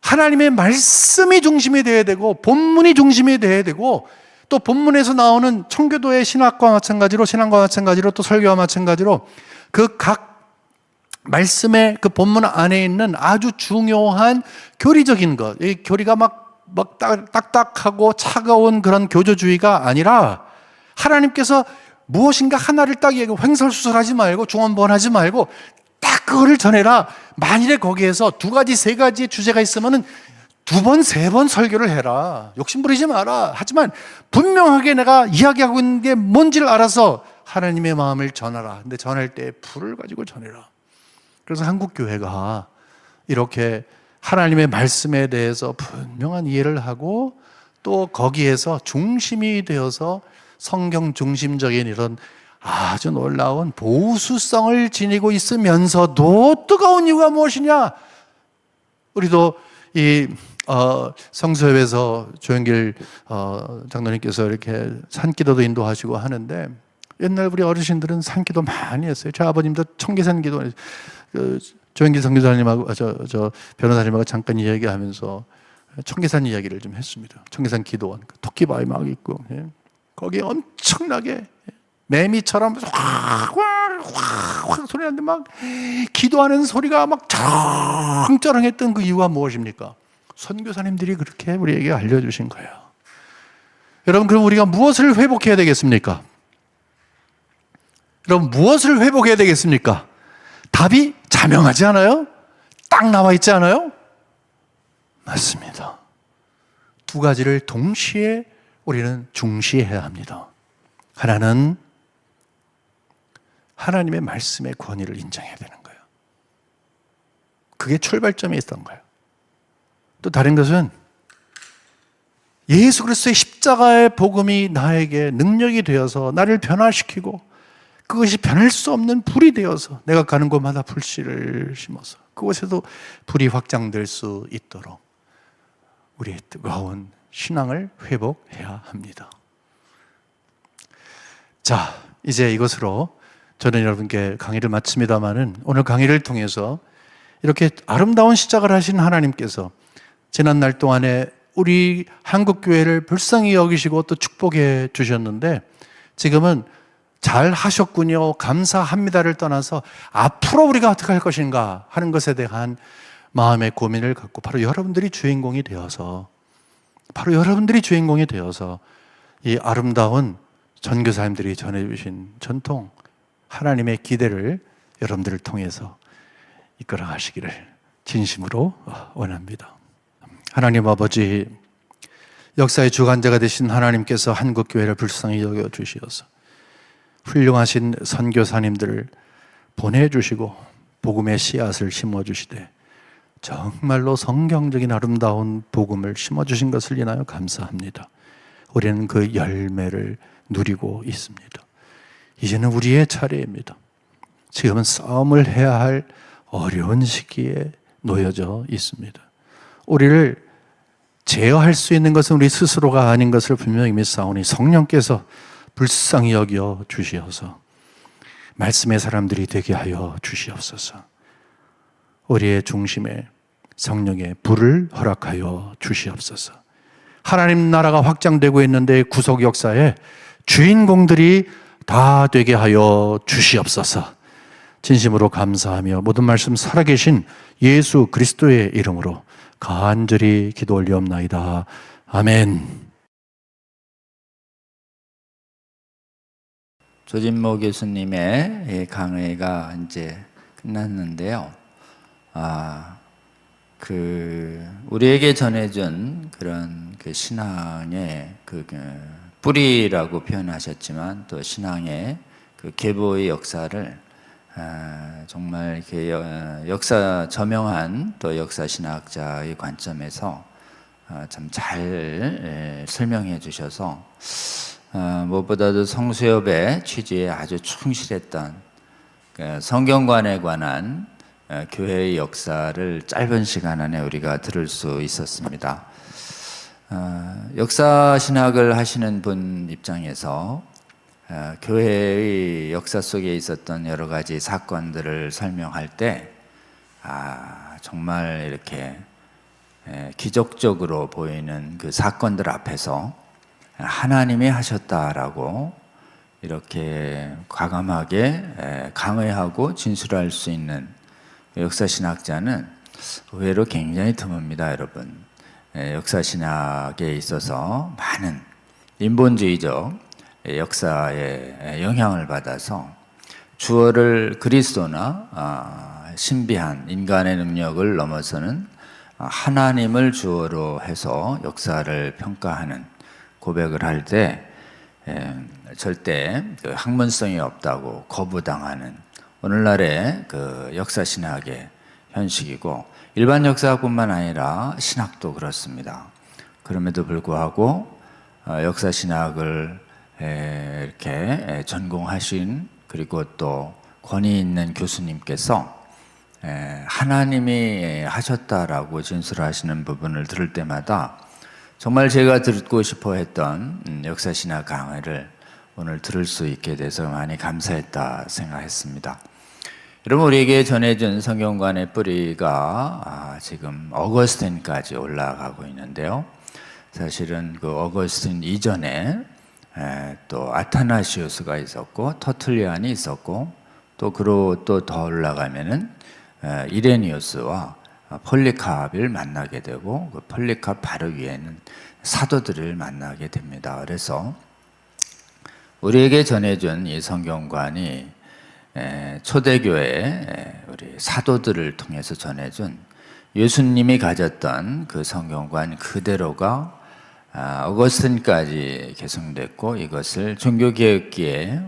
하나님의 말씀이 중심이 되어야 되고 본문이 중심이 되어야 되고 또 본문에서 나오는 청교도의 신학과 마찬가지로 신앙과 마찬가지로 또 설교와 마찬가지로 그 각 말씀의 그 본문 안에 있는 아주 중요한 교리적인 것, 이 교리가 막 딱딱하고 차가운 그런 교조주의가 아니라 하나님께서 무엇인가 하나를 딱 얘기하고 횡설수설하지 말고 중언부언하지 말고 딱 그거를 전해라. 만일에 거기에서 두 가지, 세 가지의 주제가 있으면은 두 번, 세 번 설교를 해라. 욕심 부리지 마라. 하지만 분명하게 내가 이야기하고 있는 게 뭔지를 알아서 하나님의 마음을 전하라. 근데 전할 때 불을 가지고 전해라. 그래서 한국교회가 이렇게 하나님의 말씀에 대해서 분명한 이해를 하고 또 거기에서 중심이 되어서 성경 중심적인 이런 아주 놀라운 보수성을 지니고 있으면서도 뜨거운 이유가 무엇이냐? 우리도 이 성수협에서 조영길 장로님께서 이렇게 산기도도 인도하시고 하는데 옛날 우리 어르신들은 산기도 많이 했어요. 저 아버님도 청계산 기도 조영길 선교사님하고 저 변호사님하고 잠깐 이야기하면서 청계산 이야기를 좀 했습니다. 청계산 기도원 토끼바위 막 있고 거기에 엄청나게 매미처럼 확 소리 나는데 막 기도하는 소리가 막 쩌렁쩌렁했던 그 이유가 무엇입니까? 선교사님들이 그렇게 우리에게 알려주신 거예요. 여러분, 그럼 우리가 무엇을 회복해야 되겠습니까? 여러분, 무엇을 회복해야 되겠습니까? 답이 자명하지 않아요? 딱 나와 있지 않아요? 맞습니다. 두 가지를 동시에 우리는 중시해야 합니다. 하나는 하나님의 말씀의 권위를 인정해야 되는 거예요. 그게 출발점이 있던 거예요. 또 다른 것은 예수 그리스도의 십자가의 복음이 나에게 능력이 되어서 나를 변화시키고 그것이 변할 수 없는 불이 되어서 내가 가는 곳마다 불씨를 심어서 그곳에도 불이 확장될 수 있도록 우리의 뜨거운 신앙을 회복해야 합니다. 자, 이제 이것으로 저는 여러분께 강의를 마칩니다마는 오늘 강의를 통해서 이렇게 아름다운 시작을 하신 하나님께서 지난 날 동안에 우리 한국교회를 불쌍히 여기시고 또 축복해 주셨는데 지금은 잘 하셨군요, 감사합니다를 떠나서 앞으로 우리가 어떻게 할 것인가 하는 것에 대한 마음의 고민을 갖고 바로 여러분들이 주인공이 되어서 이 아름다운 전교사님들이 전해주신 전통 하나님의 기대를 여러분들을 통해서 이끌어 가시기를 진심으로 원합니다. 하나님 아버지, 역사의 주관자가 되신 하나님께서 한국교회를 불쌍히 여겨주시어서 훌륭하신 선교사님들을 보내주시고 복음의 씨앗을 심어주시되 정말로 성경적인 아름다운 복음을 심어주신 것을 인하여 감사합니다. 우리는 그 열매를 누리고 있습니다. 이제는 우리의 차례입니다. 지금은 싸움을 해야 할 어려운 시기에 놓여져 있습니다. 우리를 제어할 수 있는 것은 우리 스스로가 아닌 것을 분명히 믿사오니 성령께서 불쌍히 여겨 주시어서 말씀의 사람들이 되게 하여 주시옵소서. 우리의 중심에 성령의 불을 허락하여 주시옵소서. 하나님 나라가 확장되고 있는데 구속 역사에 주인공들이 다 되게 하여 주시옵소서. 진심으로 감사하며 모든 말씀 살아계신 예수 그리스도의 이름으로 간절히 기도 올리옵나이다. 아멘. 조진모 교수님의 강의가 이제 끝났는데요. 우리에게 전해준 그런 그 신앙의 뿌리라고 표현하셨지만 또 신앙의 그 계보의 역사를 정말 이렇게 역사 저명한 또 역사 신학자의 관점에서 참 잘 설명해 주셔서 무엇보다도 성수협의 취지에 아주 충실했던 성경관에 관한 교회의 역사를 짧은 시간 안에 우리가 들을 수 있었습니다. 역사 신학을 하시는 분 입장에서 교회의 역사 속에 있었던 여러 가지 사건들을 설명할 때 정말 이렇게 기적적으로 보이는 그 사건들 앞에서 하나님이 하셨다라고 이렇게 과감하게 강의하고 진술할 수 있는 역사신학자는 의외로 굉장히 드뭅니다, 여러분. 역사신학에 있어서 많은 인본주의적 역사에 영향을 받아서 주어를 그리스도나 신비한 인간의 능력을 넘어서는 하나님을 주어로 해서 역사를 평가하는 고백을 할 때 절대 그 학문성이 없다고 거부당하는 오늘날의 그 역사신학의 현식이고 일반 역사뿐만 아니라 신학도 그렇습니다. 그럼에도 불구하고 역사신학을 이렇게 전공하신 그리고 또 권위 있는 교수님께서 하나님이 하셨다라고 진술하시는 부분을 들을 때마다 정말 제가 듣고 싶어 했던 역사신학 강의를 오늘 들을 수 있게 돼서 많이 감사했다 생각했습니다. 여러분, 우리에게 전해준 성경관의 뿌리가 지금 어거스틴까지 올라가고 있는데요. 사실은 그 어거스틴 이전에 또 아타나시우스가 있었고 터툴리안이 있었고 또 그로 또 더 올라가면은 이레니우스와 폴리캅을 만나게 되고 그 폴리캅 바로 위에는 사도들을 만나게 됩니다. 그래서 우리에게 전해준 이 성경관이 초대교회 우리 사도들을 통해서 전해준 예수님이 가졌던 그 성경관 그대로가 어거스틴까지 계승됐고 이것을 종교개혁기에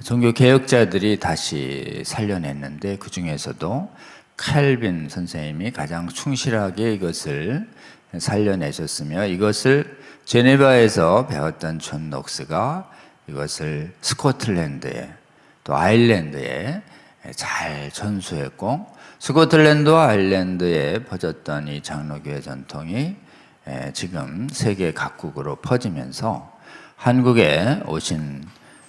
종교개혁자들이 다시 살려냈는데 그 중에서도 칼빈 선생님이 가장 충실하게 이것을 살려내셨으며 이것을 제네바에서 배웠던 존 녹스가 이것을 스코틀랜드에 또 아일랜드에 잘 전수했고 스코틀랜드와 아일랜드에 퍼졌던 이 장로교회 전통이 지금 세계 각국으로 퍼지면서 한국에 오신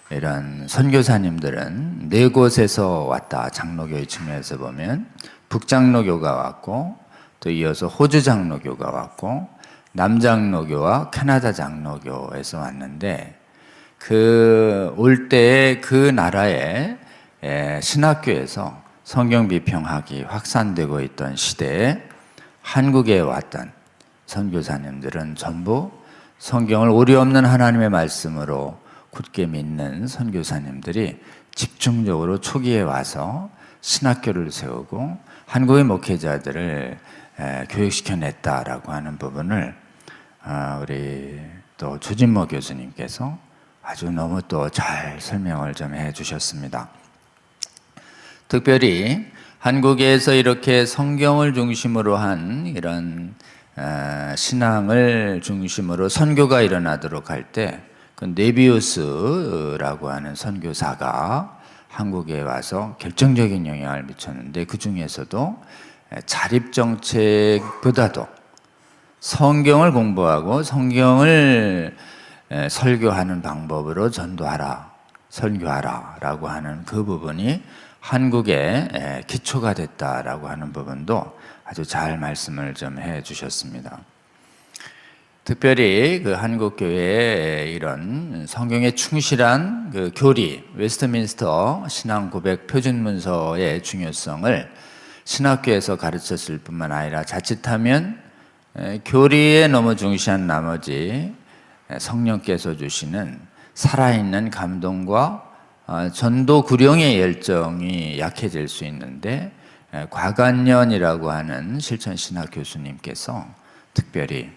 이런 선교사님들은 네 곳에서 왔다. 장로교의 측면에서 보면 북장로교가 왔고 또 이어서 호주 장로교가 왔고 남장로교와 캐나다 장로교에서 왔는데 그 올 때에 그 나라의 신학교에서 성경 비평학이 확산되고 있던 시대에 한국에 왔던 선교사님들은 전부 성경을 오류 없는 하나님의 말씀으로 굳게 믿는 선교사님들이 집중적으로 초기에 와서 신학교를 세우고 한국의 목회자들을 교육시켜냈다라고 하는 부분을 우리 또 조진모 교수님께서 아주 너무 또 잘 설명을 좀 해주셨습니다. 특별히 한국에서 이렇게 성경을 중심으로 한 이런 신앙을 중심으로 선교가 일어나도록 할 때 그 네비우스라고 하는 선교사가 한국에 와서 결정적인 영향을 미쳤는데 그 중에서도 자립정책보다도 성경을 공부하고 성경을 설교하는 방법으로 전도하라, 선교하라 라고 하는 그 부분이 한국의 기초가 됐다라고 하는 부분도 아주 잘 말씀을 좀 해 주셨습니다. 특별히 그 한국 교회의 이런 성경에 충실한 그 교리, 웨스트민스터 신앙 고백 표준 문서의 중요성을 신학교에서 가르쳤을 뿐만 아니라 자칫하면 교리에 너무 중시한 나머지 성령께서 주시는 살아있는 감동과 전도 구령의 열정이 약해질 수 있는데, 곽안년이라고 하는 실천신학 교수님께서 특별히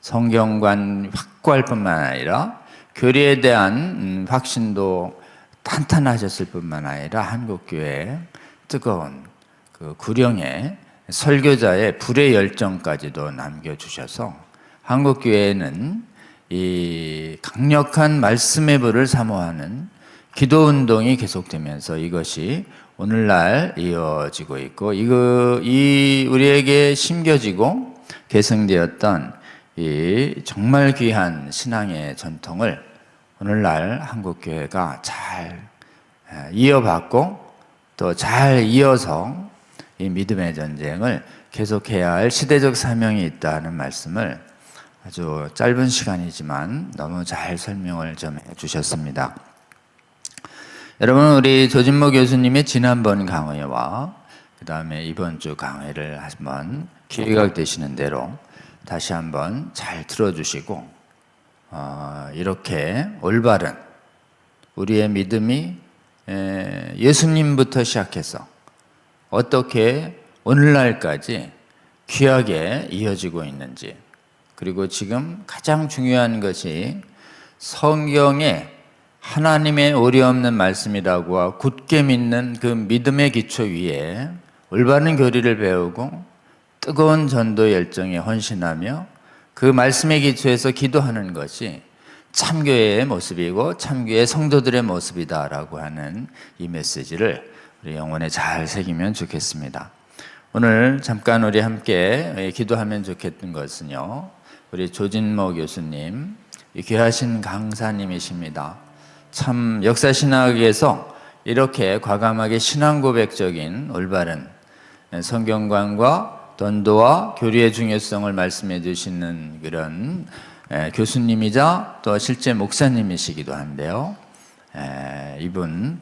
성경관 확고할 뿐만 아니라 교리에 대한 확신도 탄탄하셨을 뿐만 아니라 한국교회에 뜨거운 그 구령의 설교자의 불의 열정까지도 남겨주셔서 한국교회는 이 강력한 말씀의 불을 사모하는 기도운동이 계속되면서 이것이 오늘날 이어지고 있고, 우리에게 심겨지고 계승되었던 이 정말 귀한 신앙의 전통을 오늘날 한국교회가 잘 이어받고 또 잘 이어서 이 믿음의 전쟁을 계속해야 할 시대적 사명이 있다는 말씀을 아주 짧은 시간이지만 너무 잘 설명을 좀 해주셨습니다. 여러분, 우리 조진모 교수님의 지난번 강의와 그 다음에 이번 주 강의를 한번 기회가 되시는 대로 다시 한번 잘 들어주시고, 이렇게 올바른 우리의 믿음이 예수님부터 시작해서 어떻게 오늘날까지 귀하게 이어지고 있는지, 그리고 지금 가장 중요한 것이 성경에 하나님의 오류없는 말씀이라고 굳게 믿는 그 믿음의 기초 위에 올바른 교리를 배우고 뜨거운 전도 열정에 헌신하며 그 말씀의 기초에서 기도하는 것이 참교회의 모습이고 참교회 성도들의 모습이다라고 하는 이 메시지를 우리 영혼에 잘 새기면 좋겠습니다. 오늘 잠깐 우리 함께 기도하면 좋겠던 것은요, 우리 조진모 교수님, 귀하신 강사님이십니다. 참 역사신학에서 이렇게 과감하게 신앙고백적인 올바른 성경관과 전도와 교리의 중요성을 말씀해 주시는 그런 교수님이자 또 실제 목사님이시기도 한데요. 이분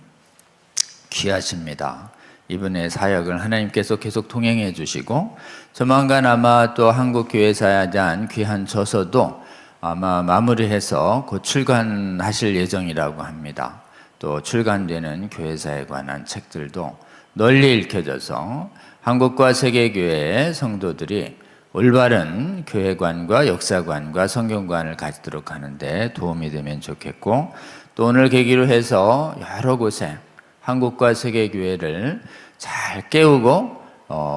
귀하십니다. 이분의 사역을 하나님께서 계속 동행해 주시고, 조만간 아마 또 한국교회사에 대한 귀한 저서도 아마 마무리해서 곧 출간하실 예정이라고 합니다. 또 출간되는 교회사에 관한 책들도 널리 읽혀져서 한국과 세계교회의 성도들이 올바른 교회관과 역사관과 성경관을 가지도록 하는데 도움이 되면 좋겠고, 또 오늘 계기로 해서 여러 곳에 한국과 세계교회를 잘 깨우고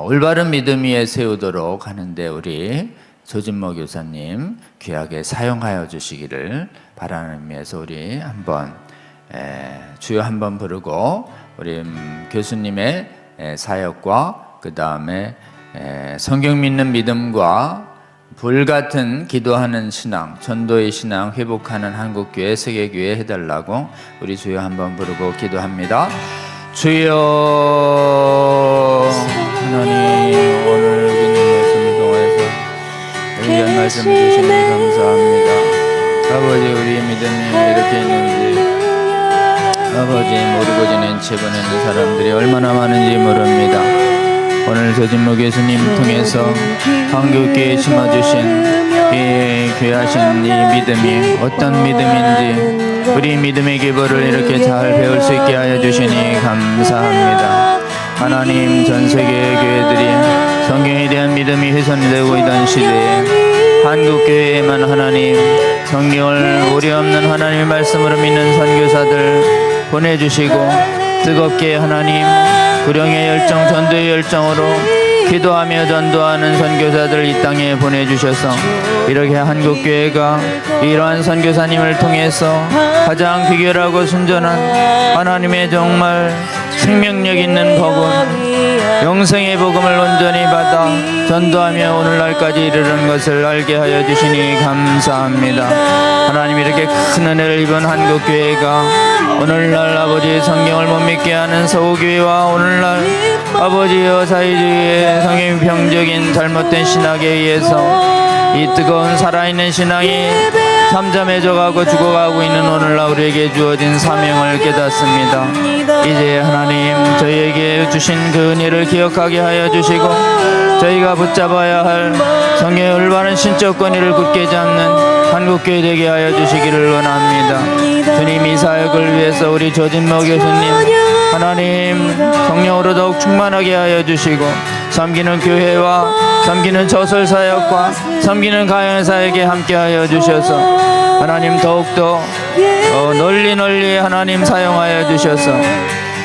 올바른 믿음 위에 세우도록 하는데 우리 조진모 교사님 귀하게 사용하여 주시기를 바라는 의미에서 우리 한번 주여 한번 부르고 우리 교수님의 사역과 그 다음에 성경 믿는 믿음과 불같은 기도하는 신앙, 전도의 신앙 회복하는 한국교회, 세계교회 해달라고 우리 주여 한번 부르고 기도합니다. 주여 하나님, 오늘 여기 있는 말씀을 통해서 귀한 말씀 주시니 감사합니다. 아버지, 우리의 믿음이 이렇게 있는지 아버지 모르고 지낸 채 보내는 사람들이 얼마나 많은지 모릅니다. 오늘 조진모 교수님 통해서 한국교회에 심어주신 이 귀하신 이 믿음이 어떤 믿음인지 우리 믿음의 기보를 이렇게 잘 배울 수 있게 하여 주시니 감사합니다. 하나님, 전 세계의 교회들이 성경에 대한 믿음이 훼손되고 있던 시대에 한국교회에만 하나님 성경을 오류없는 하나님의 말씀으로 믿는 선교사들 보내주시고, 뜨겁게 하나님 구령의 열정, 전도의 열정으로 기도하며 전도하는 선교사들 이 땅에 보내주셔서 이렇게 한국교회가 이러한 선교사님을 통해서 가장 비결하고 순전한 하나님의 정말 생명력 있는 복음, 영생의 복음을 온전히 받아 전도하며 오늘날까지 이르는 것을 알게 하여 주시니 감사합니다. 하나님, 이렇게 큰 은혜를 입은 한국교회가 오늘날 아버지 성경을 못 믿게 하는 서구교회와 오늘날 아버지여 사회주의의 성경병적인 잘못된 신학에 의해서 이 뜨거운 살아있는 신앙이 잠잠해져가고 죽어가고 있는 오늘날 우리에게 주어진 사명을 깨닫습니다. 이제 하나님 저희에게 주신 그 은혜를 기억하게 하여 주시고 저희가 붙잡아야 할 성경의 올바른 신적 권위를 굳게 잡는 한국교회 되게 하여 주시기를 원합니다. 주님 이 사역을 위해서 우리 조진모 교수님 하나님 성령으로 더욱 충만하게 하여 주시고 섬기는 교회와 섬기는 저설 사역과 섬기는 가정 사역에 함께 하여 주셔서 하나님 더욱더 널리 하나님 사용하여 주셔서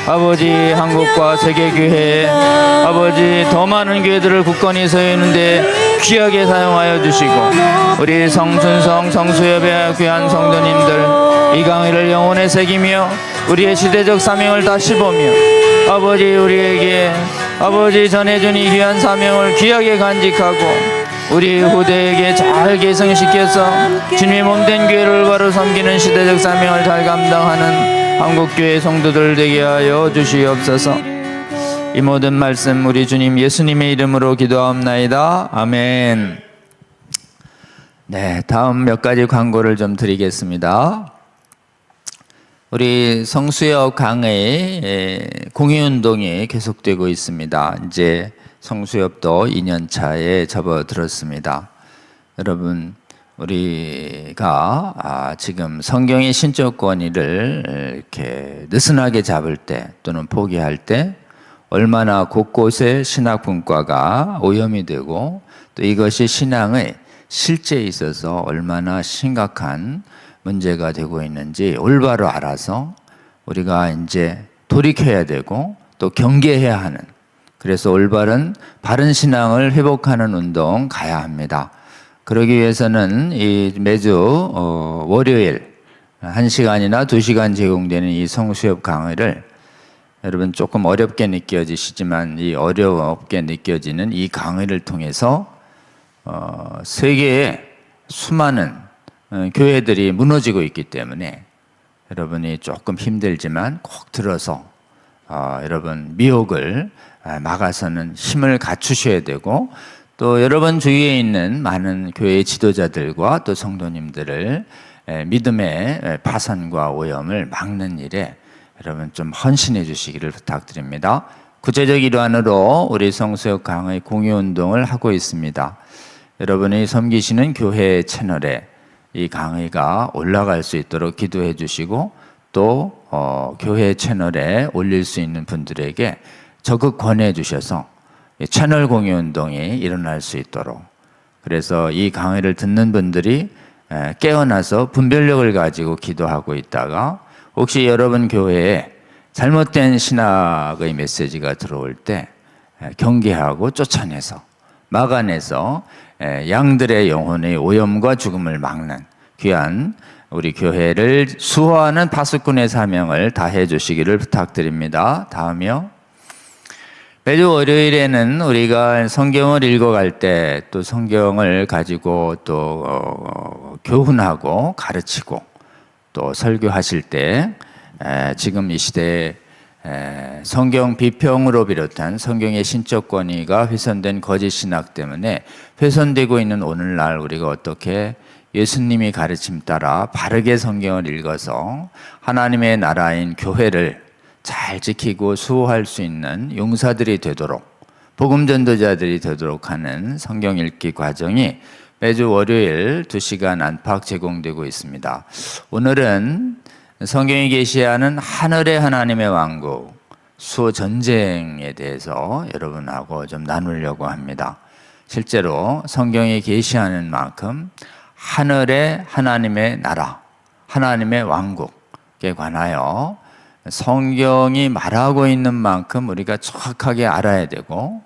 아버지 한국과 세계교회에 아버지 더 많은 교회들을 굳건히 세우는데 귀하게 사용하여 주시고 우리 성순성 성수협의 귀한 성도님들 이 강의를 영혼에 새기며 우리의 시대적 사명을 다시 보며 아버지 우리에게 아버지 전해준 이 귀한 사명을 귀하게 간직하고 우리 후대에게 잘 계승시켜서 주님의 몸된 교회를 바로 섬기는 시대적 사명을 잘 감당하는 한국교회 성도들 되게 하여 주시옵소서. 이 모든 말씀 우리 주님 예수님의 이름으로 기도하옵나이다. 아멘. 네, 다음 몇 가지 광고를 좀 드리겠습니다. 우리 성수협 강의 공유운동이 계속되고 있습니다. 이제 성수협도 2년 차에 접어들었습니다. 여러분 우리가 지금 성경의 신적 권위를 이렇게 느슨하게 잡을 때 또는 포기할 때 얼마나 곳곳에 신학 분과가 오염이 되고 또 이것이 신앙의 실제에 있어서 얼마나 심각한 문제가 되고 있는지 올바로 알아서 우리가 이제 돌이켜야 되고 또 경계해야 하는, 그래서 올바른 바른 신앙을 회복하는 운동 가야 합니다. 그러기 위해서는 이 매주 월요일 1시간이나 2시간 제공되는 이 성수협 강의를 여러분 조금 어렵게 느껴지시지만 이 어렵게 느껴지는 이 강의를 통해서 세계의 수많은 교회들이 무너지고 있기 때문에 여러분이 조금 힘들지만 꼭 들어서 여러분 미혹을 막아서는 힘을 갖추셔야 되고 또 여러분 주위에 있는 많은 교회 지도자들과 또 성도님들을 믿음의 파산과 오염을 막는 일에 여러분 좀 헌신해 주시기를 부탁드립니다. 구체적 일환으로 우리 성수협 강의 공유운동을 하고 있습니다. 여러분이 섬기시는 교회 채널에 이 강의가 올라갈 수 있도록 기도해 주시고 또 교회 채널에 올릴 수 있는 분들에게 적극 권해 주셔서 채널 공유 운동이 일어날 수 있도록, 그래서 이 강의를 듣는 분들이 깨어나서 분별력을 가지고 기도하고 있다가 혹시 여러분 교회에 잘못된 신학의 메시지가 들어올 때 경계하고 쫓아내서 막아내서 양들의 영혼의 오염과 죽음을 막는 귀한 우리 교회를 수호하는 파수꾼의 사명을 다해 주시기를 부탁드립니다. 다음이요. 매주 월요일에는 우리가 성경을 읽어갈 때 또 성경을 가지고 또 교훈하고 가르치고 또 설교하실 때 지금 이 시대에 성경 비평으로 비롯한 성경의 신적 권위가 훼손된 거짓 신학 때문에 훼손되고 있는 오늘날 우리가 어떻게 예수님이 가르침 따라 바르게 성경을 읽어서 하나님의 나라인 교회를 잘 지키고 수호할 수 있는 용사들이 되도록, 복음 전도자들이 되도록 하는 성경 읽기 과정이 매주 월요일 2시간 안팎 제공되고 있습니다. 오늘은 성경이 계시하는 하늘의 하나님의 왕국 수호 전쟁에 대해서 여러분하고 좀 나누려고 합니다. 실제로 성경이 계시하는 만큼 하늘의 하나님의 나라, 하나님의 왕국에 관하여 성경이 말하고 있는 만큼 우리가 정확하게 알아야 되고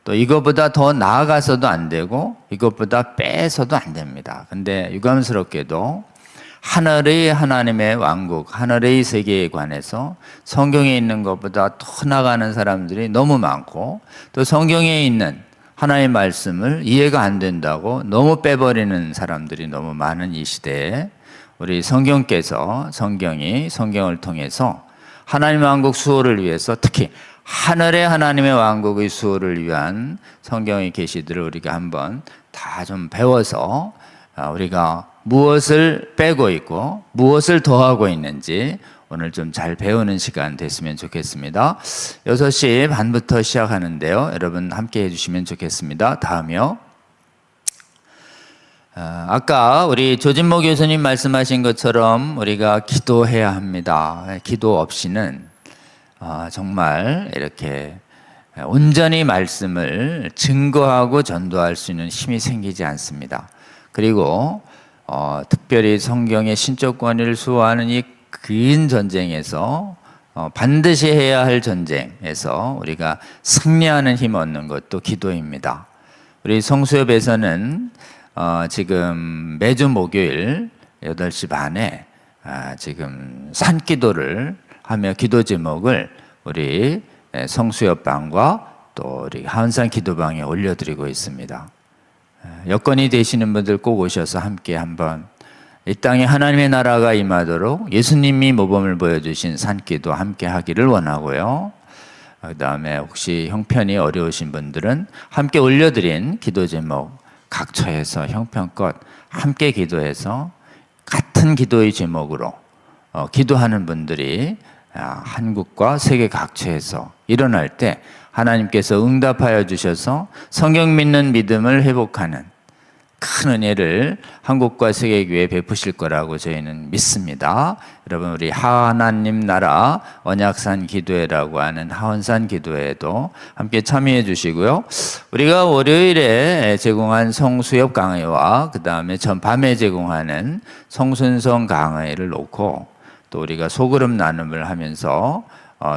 또 이것보다 더 나아가서도 안 되고 이것보다 빼서도 안 됩니다. 근데 유감스럽게도 하늘의 하나님의 왕국, 하늘의 세계에 관해서 성경에 있는 것보다 더 나가는 사람들이 너무 많고 또 성경에 있는 하나님의 말씀을 이해가 안 된다고 너무 빼버리는 사람들이 너무 많은 이 시대에 우리 성경께서 성경을 통해서 하나님의 왕국 수호를 위해서 특히 하늘의 하나님의 왕국의 수호를 위한 성경의 계시들을 우리가 한번 다 좀 배워서 우리가 무엇을 빼고 있고 무엇을 더하고 있는지 오늘 좀 잘 배우는 시간 됐으면 좋겠습니다. 6시 반부터 시작하는데요. 여러분 함께 해주시면 좋겠습니다. 다음이요. 아까 우리 조진모 교수님 말씀하신 것처럼 우리가 기도해야 합니다. 기도 없이는 정말 이렇게 온전히 말씀을 증거하고 전도할 수 있는 힘이 생기지 않습니다. 그리고 특별히 성경의 신적 권위를 수호하는 이 긴 전쟁에서 반드시 해야 할 전쟁에서 우리가 승리하는 힘 얻는 것도 기도입니다. 우리 성수협에서는 지금 매주 목요일 8시 반에 지금 산기도를 하며 기도 제목을 우리 성수협방과 또 우리 하은산 기도방에 올려드리고 있습니다. 여건이 되시는 분들 꼭 오셔서 함께 한번 이 땅에 하나님의 나라가 임하도록 예수님이 모범을 보여주신 산기도 함께 하기를 원하고요. 그 다음에 혹시 형편이 어려우신 분들은 함께 올려드린 기도 제목 각처에서 형편껏 함께 기도해서 같은 기도의 제목으로 기도하는 분들이 한국과 세계 각처에서 일어날 때 하나님께서 응답하여 주셔서 성경 믿는 믿음을 회복하는 큰 은혜를 한국과 세계교회에 베푸실 거라고 저희는 믿습니다. 여러분 우리 하나님 나라 언약산 기도회라고 하는 하원산 기도회에도 함께 참여해 주시고요. 우리가 월요일에 제공한 성수협 강의와 그 다음에 전 밤에 제공하는 성순성 강의를 놓고 또 우리가 소그룹 나눔을 하면서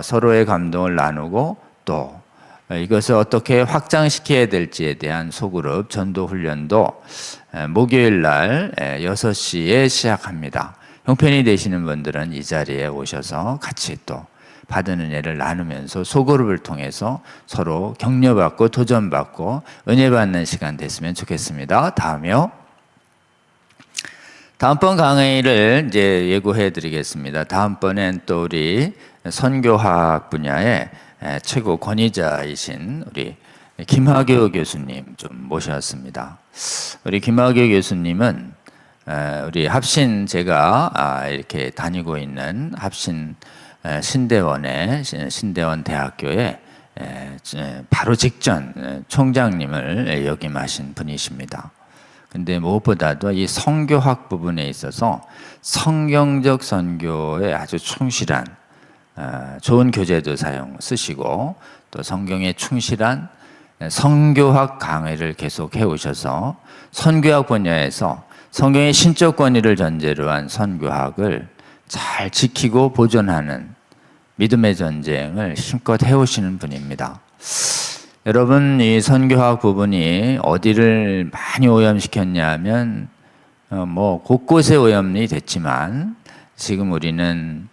서로의 감동을 나누고 또 이것을 어떻게 확장시켜야 될지에 대한 소그룹 전도 훈련도 목요일 날 6시에 시작합니다. 형편이 되시는 분들은 이 자리에 오셔서 같이 또 받은 은혜를 나누면서 소그룹을 통해서 서로 격려받고 도전받고 은혜 받는 시간 됐으면 좋겠습니다. 다음이요. 다음번 강의를 이제 예고해 드리겠습니다. 다음번엔 또 우리 선교학 분야의 최고 권위자이신 우리 김학효 교수님 좀 모셨습니다. 우리 김학효 교수님은 우리 합신 제가 이렇게 다니고 있는 합신 신대원의 신대원 대학교의 바로 직전 총장님을 역임하신 분이십니다. 근데 무엇보다도 이 선교학 부분에 있어서 성경적 선교에 아주 충실한 좋은 교재도 쓰시고 또 성경에 충실한 선교학 강의를 계속 해오셔서 선교학 분야에서 성경의 신적 권위를 전제로 한 선교학을 잘 지키고 보존하는 믿음의 전쟁을 힘껏 해오시는 분입니다. 여러분 이 선교학 부분이 어디를 많이 오염시켰냐면 뭐 곳곳에 오염이 됐지만 지금 우리는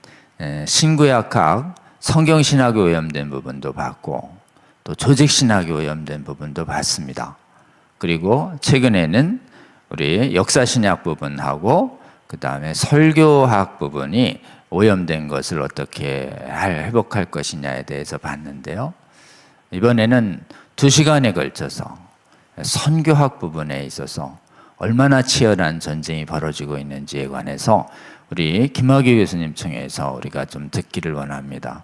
신구약학, 성경신학이 오염된 부분도 봤고 또 조직신학이 오염된 부분도 봤습니다. 그리고 최근에는 우리 역사신약 부분하고 그 다음에 설교학 부분이 오염된 것을 어떻게 회복할 것이냐에 대해서 봤는데요. 이번에는 2시간에 걸쳐서 선교학 부분에 있어서 얼마나 치열한 전쟁이 벌어지고 있는지에 관해서 우리 김학의 교수님 통해서 우리가 좀 듣기를 원합니다.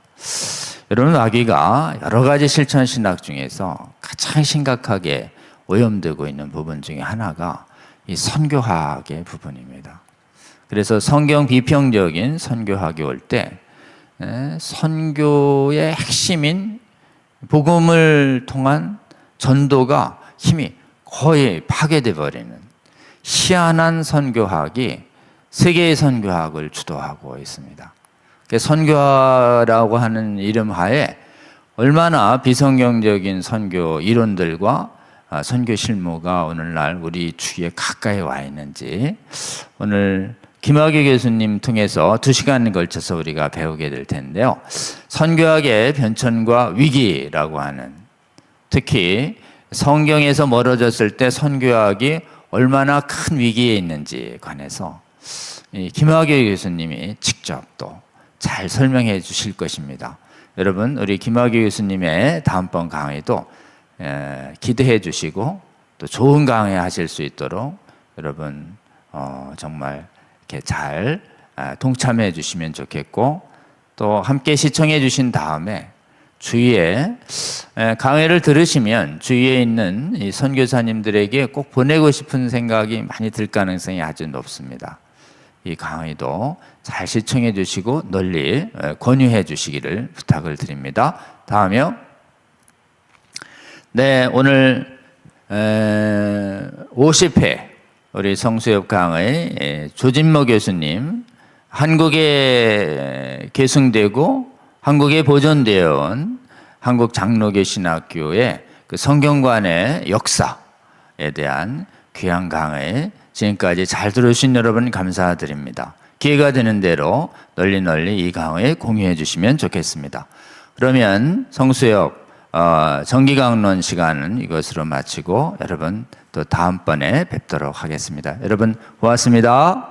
여러분 마귀가 여러 가지 실천 신학 중에서 가장 심각하게 오염되고 있는 부분 중에 하나가 이 선교학의 부분입니다. 그래서 성경 비평적인 선교학이 올 때 선교의 핵심인 복음을 통한 전도가 힘이 거의 파괴돼 버리는 희한한 선교학이 세계의 선교학을 주도하고 있습니다. 선교라고 하는 이름 하에 얼마나 비성경적인 선교 이론들과 선교 실무가 오늘날 우리 주위에 가까이 와 있는지 오늘 김학의 교수님 통해서 2시간에 걸쳐서 우리가 배우게 될 텐데요. 선교학의 변천과 위기라고 하는 특히 성경에서 멀어졌을 때 선교학이 얼마나 큰 위기에 있는지에 관해서 김학의 교수님이 직접 또 잘 설명해 주실 것입니다. 여러분 우리 김학의 교수님의 다음번 강의도 기대해 주시고 또 좋은 강의 하실 수 있도록 여러분 정말 이렇게 잘 동참해 주시면 좋겠고, 또 함께 시청해 주신 다음에 주위에 강의를 들으시면 주위에 있는 이 선교사님들에게 꼭 보내고 싶은 생각이 많이 들 가능성이 아주 높습니다. 이 강의도 잘 시청해 주시고 널리 권유해 주시기를 부탁을 드립니다. 다음이요. 네, 오늘 50회 우리 성수협 강의 조진모 교수님, 한국에 계승되고 한국에 보존되어 온 한국 장로교 신학교의 그 성경관의 역사에 대한 귀한 강의 지금까지 잘 들으신 여러분 감사드립니다. 기회가 되는 대로 널리 이 강의 공유해 주시면 좋겠습니다. 그러면 성수협 정기강론 시간은 이것으로 마치고 여러분 또 다음번에 뵙도록 하겠습니다. 여러분 고맙습니다.